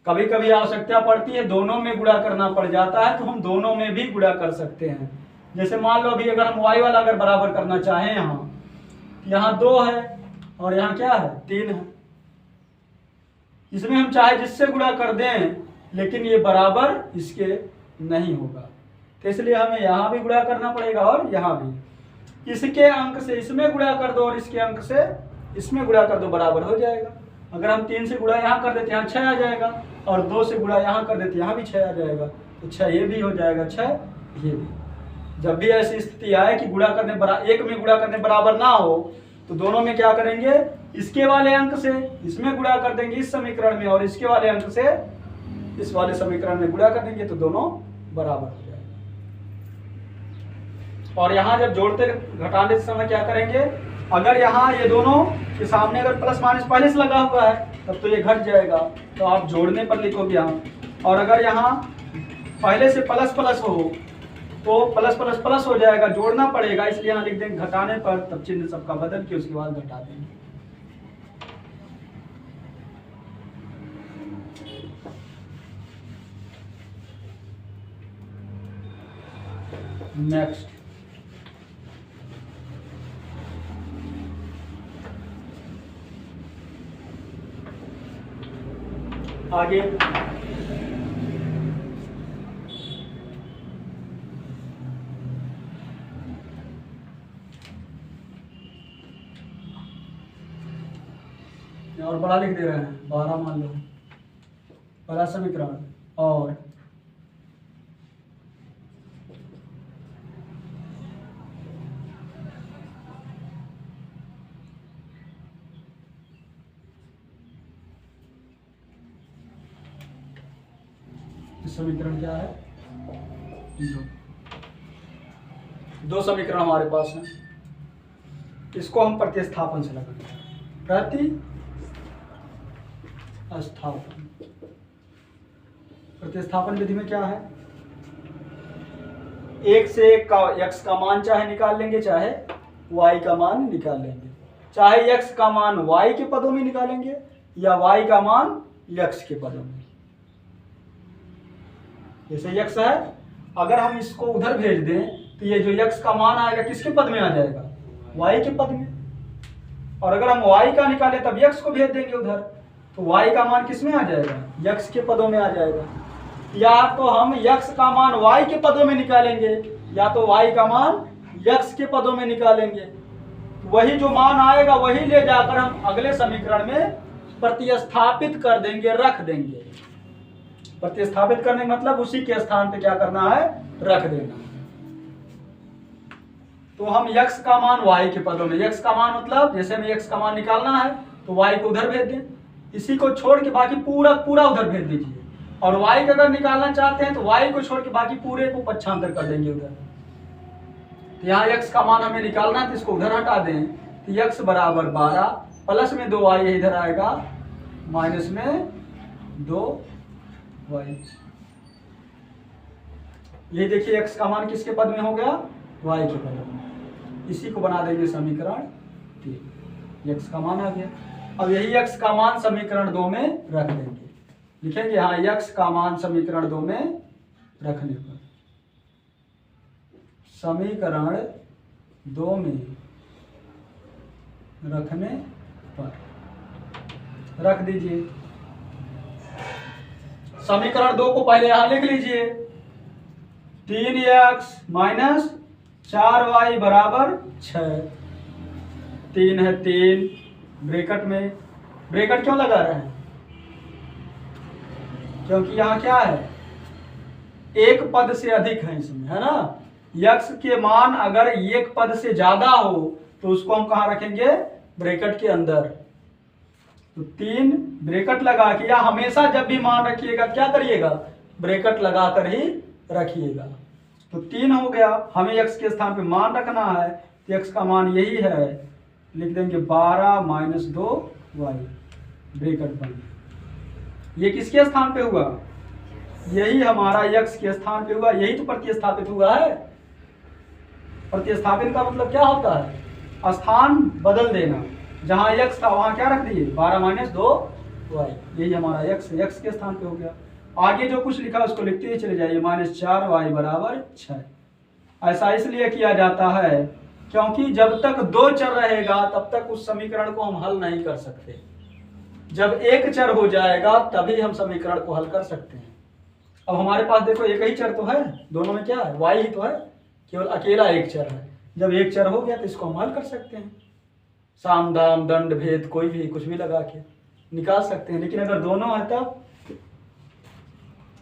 कभी कभी आवश्यकता पड़ती है दोनों में गुणा करना पड़ जाता है, तो हम दोनों में भी गुणा कर सकते हैं। जैसे मान लो अभी अगर हम y वाला अगर बराबर करना चाहें, यहाँ 2 है और यहाँ क्या है 3 है, इसमें हम चाहे जिससे गुणा कर दें, लेकिन ये बराबर इसके नहीं होगा, तो इसलिए हमें यहाँ भी गुणा करना पड़ेगा और यहाँ भी। इसके अंक से इसमें गुणा कर दो और इसके अंक से इसमें गुणा कर दो, बराबर हो जाएगा। अगर हम 3 से गुणा यहाँ कर देते यहाँ 6 आ जाएगा, और 2 से गुणा यहाँ कर देते यहाँ भी 6 आ जाएगा, तो 6 ये भी हो जाएगा, 6 ये भी। जब भी ऐसी स्थिति आए कि गुणा करने एक में गुणा करने बराबर ना हो, तो दोनों में क्या करेंगे, इसके वाले अंक से इसमें गुणा कर देंगे इस समीकरण में, और इसके वाले अंक से इस वाले समीकरण में गुणा कर देंगे, तो दोनों बराबर हो जाएगा। और यहाँ जब जोड़ते घटाने समय क्या करेंगे, अगर यहाँ ये दोनों के सामने अगर प्लस माइनस पहले से लगा हुआ है तब तो ये घट जाएगा, तो आप जोड़ने पर लिखोगे यहाँ। और अगर यहाँ पहले से प्लस प्लस हो तो प्लस प्लस प्लस हो जाएगा, जोड़ना पड़ेगा, इसलिए यहाँ लिख देंगे घटाने पर, तब चिन्ह सबका बदल के उसके बाद घटा देंगे। नेक्स्ट, आगे और बड़ा लिख दे रहे हैं, 12 मान लो, पहला समीकरण और समीकरण क्या है, दो समीकरण हमारे पास है, इसको हम प्रतिस्थापन से लगाएंगे। प्रतिस्थापन विधि में क्या है, एक से एक का x का मान चाहे निकाल लेंगे, चाहे y का मान निकाल लेंगे, चाहे x का मान y के पदों में निकालेंगे या y का मान x के पदों में। जैसे x है, अगर हम इसको उधर भेज दें तो ये जो x का मान आएगा किसके पद में आ जाएगा, y के पद में। और अगर हम y का निकाले तब x को भेज देंगे उधर, तो y का मान किस में आ जाएगा, x के पदों में आ जाएगा। या तो हम x का मान y के पदों में निकालेंगे या तो y का मान x के पदों में निकालेंगे। वही जो मान आएगा वही ले जाकर हम अगले समीकरण में प्रतिस्थापित कर देंगे, रख देंगे। प्रतिस्थापित करने मतलब उसी के स्थान पे क्या करना है, रख देना। तो हम x का मान y के पदों में, x का मान मतलब जैसे हमें x का मान निकालना है तो y को उधर भेज दें, इसी को छोड़ के बाकी पूरा पूरा उधर भेज दीजिए। और y का अगर निकालना चाहते हैं तो y को छोड़ के बाकी पूरे को पक्षांतर कर देंगे उधर। तो यहाँ x का मान हमें निकालना है तो इसको उधर हटा दें, तो x बराबर 12 प्लस में 2y इधर आएगा, माइनस में 2y। ये देखिए x का मान किसके पद में हो गया, y के पद में। इसी को बना देंगे समीकरण 3, x का मान आ गया। अब यही x का मान समीकरण 2 में रख देंगे, लिखेंगे यहाँ x का मान समीकरण 2 में रखने पर, समीकरण 2 में रखने पर रख दीजिए। समीकरण 2 को पहले यहां लिख लीजिए। 3x माइनस 4y बराबर 6। 3 है 3 ब्रैकेट में, ब्रैकेट क्यों लगा रहे हैं? क्योंकि यहाँ क्या है, एक पद से अधिक है इसमें, है ना। x के मान अगर एक पद से ज्यादा हो तो उसको हम कहाँ रखेंगे, ब्रैकेट के अंदर। तो 3 ब्रैकेट लगा के, या हमेशा जब भी मान रखिएगा क्या करिएगा, ब्रैकेट लगा कर ही रखिएगा। तो 3 हो गया, हमें x के स्थान पे मान रखना है, तो x का मान यही है, लिख देंगे 12 माइनस 2y ब्रैकेट बंद। ये किसके स्थान पे हुआ, यही हमारा x के स्थान पे हुआ, यही तो प्रतिस्थापित हुआ है। प्रतिस्थापित का मतलब क्या होता है, स्थान बदल देना। जहां x था वहां क्या रख दिए, 12 माइनस 2y, यही हमारा x के स्थान पे हो गया। आगे जो कुछ लिखा उसको लिखते ही चले जाइए, माइनस 4y बराबर 6। ऐसा इसलिए किया जाता है क्योंकि जब तक 2 चर रहेगा तब तक उस समीकरण को हम हल नहीं कर सकते। जब एक चर हो जाएगा तभी हम समीकरण को हल कर सकते हैं। अब हमारे पास देखो एक ही चर तो है, दोनों में क्या है, y ही तो है, केवल अकेला एक चर है। जब एक चर हो गया तो इसको हम हल कर सकते हैं, साम दाम दंड भेद कोई भी कुछ भी लगा के निकाल सकते हैं। लेकिन अगर दोनों है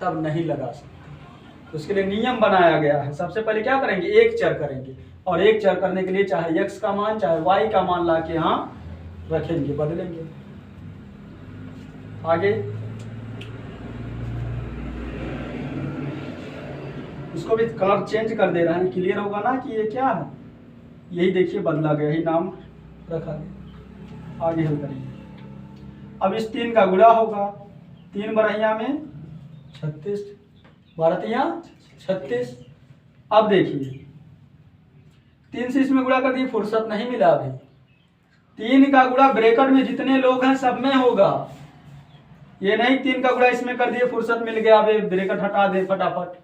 तब नहीं लगा सकते। तो उसके लिए नियम बनाया गया है। सबसे पहले क्या करेंगे, एक चर करेंगे, और एक चर करने के लिए चाहे x का मान चाहे y का मान ला के यहाँ रखेंगे, बदलेंगे। आगे इसको भी कलर चेंज कर दे रहे हैं, क्लियर होगा ना कि ये क्या है। यही देखिए बदला गया, यही नाम रखा गया। आगे हल करेंगे। अब इस 3 का गुणा होगा, 3 बरहिया में 36, 12 36। अब देखिए 3 से इसमें गुणा कर दिए, फुर्सत नहीं मिला अभी। 3 का गुणा ब्रैकेट में जितने लोग हैं सब में होगा, ये नहीं 3 का गुणा इसमें कर दिए, फुर्सत मिल गया, अभी ब्रैकेट हटा दे फटाफट,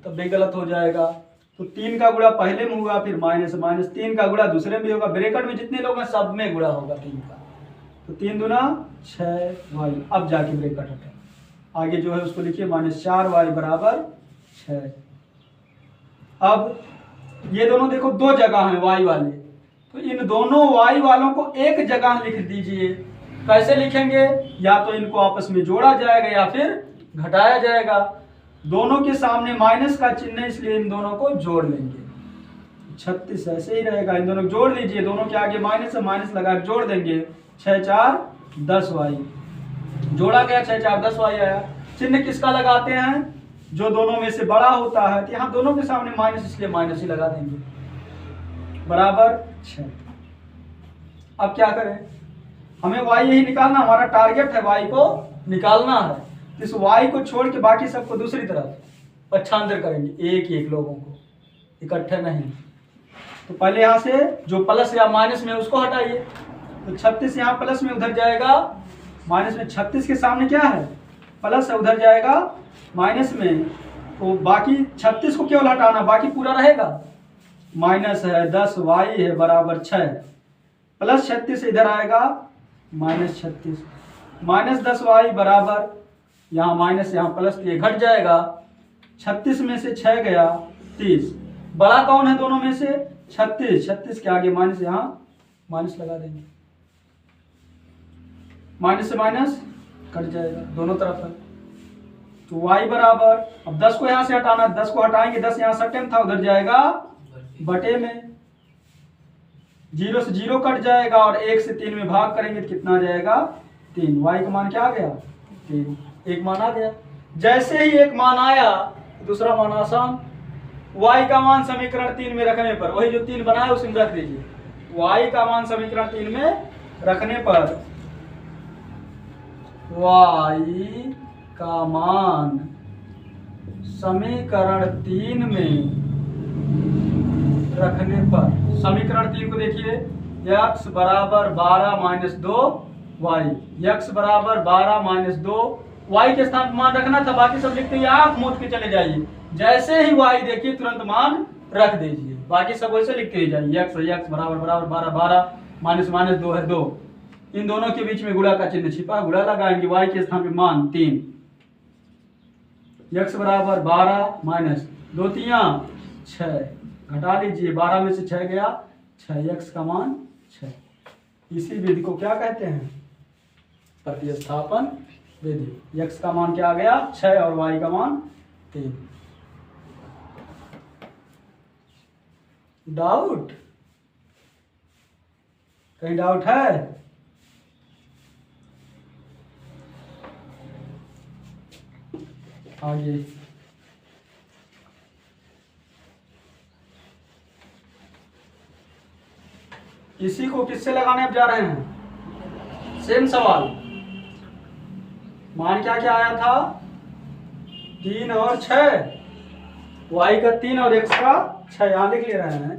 तब भी गलत हो जाएगा। तो 3 का गुणा पहले में हुआ, फिर माइनस माइनस, 3 का गुणा दूसरे में भी होगा, ब्रैकेट में जितने लोग हैं सब में गुणा होगा 3 का। तो 3 दूना 6y, अब जाके ब्रैकेट हटा, आगे जो है उसको लिखिए माइनस 4y बराबर 6। अब ये दोनों देखो 2 जगह हैं y वाले, तो इन दोनों y वालों को एक जगह लिख दीजिए। कैसे लिखेंगे, या तो इनको आपस में जोड़ा जाएगा या फिर घटाया जाएगा। दोनों के सामने माइनस का चिन्ह है, इसलिए इन दोनों को जोड़ लेंगे। 36 ऐसे ही रहेगा, इन दोनों को जोड़ लीजिए, दोनों के आगे माइनस है, माइनस लगा के जोड़ देंगे। 6 4 10y जोड़ा गया, 6 4 10y आया। चिन्ह किसका लगाते हैं, जो दोनों में से बड़ा होता है। तो यहाँ दोनों के सामने माइनस, इसलिए माइनस ही लगा देंगे, बराबर 6। अब क्या करें, हमें y यही निकालना, हमारा टारगेट है y को निकालना है। इस y को छोड़ के बाकी सबको दूसरी तरफ पक्षांतर करेंगे, एक एक लोगों को, इकट्ठे नहीं। तो पहले यहाँ से जो प्लस या माइनस में उसको हटाइए। तो 36 यहाँ प्लस में उधर जाएगा माइनस में, 36 के सामने क्या है, प्लस है, उधर जाएगा माइनस में। तो बाकी 36 को केवल हटाना, बाकी पूरा रहेगा। माइनस है 10y है बराबर 6, प्लस 36 इधर आएगा माइनस 36, माइनस 10y बराबर, यहाँ माइनस यहाँ प्लस, ये घट जाएगा। 36 में से 6 गया 30, बड़ा कौन है दोनों में से, 36। 36 के आगे माइनस, यहाँ माइनस लगा देंगे, माइनस से माइनस कट जाएगा, दोनों तरफ है। तो y बराबर, अब 10 को यहाँ से हटाना, 10 को हटाएंगे, 10 यहाँ सटे में था, उधर जाएगा बटे में। 0 से 0 कट जाएगा, और 1 से 3 में भाग करेंगे तो कितना आ जाएगा, 3। y का मान क्या आ गया, 3, एक मान आ गया। जैसे ही एक मान आया दूसरा मान आसान। y का मान समीकरण 3 में रखने पर, वही जो 3 बनाया उसी में रख दीजिए। y का मान समीकरण 3 में रखने पर, y का मान समीकरण 3 में रखने पर, समीकरण 3 को देखिए, x बराबर 12 माइनस 2y, x बराबर 12 माइनस 2y के स्थान पर मान रखना था, बाकी सब लिखते ही आप मूत के चले जाइए। जैसे ही y देखिए तुरंत मान रख दीजिए, बाकी सब वैसे लिखते ही जाइए। x बराबर बराबर 12 12 माइनस माइनस 2 है 2, इन दोनों के बीच में गुणा का चिन्ह छिपा, गुणा लगाएंगे, y के स्थान पे मान 3, x बराबर 12 माइनस 2 तिया 6, घटा लीजिए, 12 में से 6 गया 6, x का मान 6। इसी विधि को क्या कहते हैं? प्रतिस्थापन विधि। x का मान क्या आ गया 6 और y का मान 3। डाउट? कहीं डाउट है? आगे इसी को किससे लगाने अब जा रहे हैं? सेम सवाल। मान क्या क्या आया था? 3 और 6, y का 3 और x का 6, यहां लिख ले रहे हैं।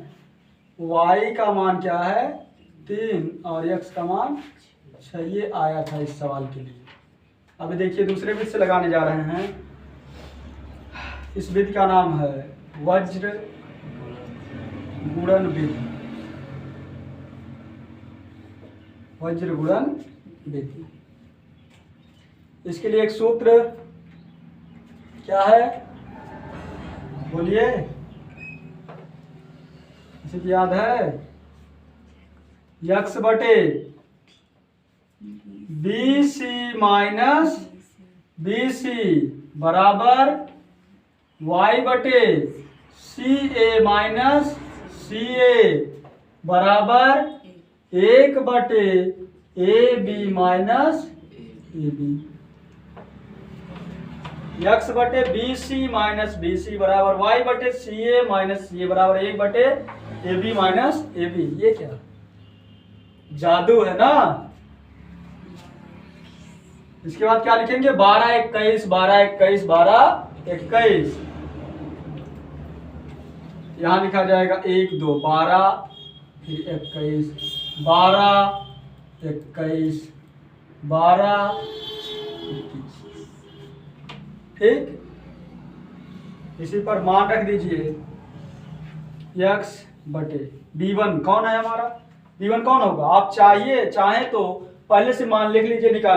y का मान क्या है 3 और x का मान 6, ये आया था इस सवाल के लिए। अब देखिए दूसरे विधि से लगाने जा रहे हैं। इस विधि का नाम है वज्र गुणन विधि। वज्र गुणन विधि। इसके लिए एक सूत्र क्या है बोलिए, किसी को याद है? x बटे BC माइनस BC बराबर y बटे CA माइनस CA बराबर 1 बटे AB माइनस AB। x बटे BC माइनस BC बराबर y बटे CA माइनस CA बराबर 1 बटे AB माइनस AB। ये क्या जादू है ना? इसके बाद क्या लिखेंगे? 12 21 12 21 12 21। यहां लिखा जाएगा 1 2 12 फिर 21 12 21 12 21। ठीक, इसी पर मान रख दीजिए। x बटे b1 कौन है हमारा? b1 कौन होगा? आप चाहें तो पहले से मान लिख लीजिए, निकाल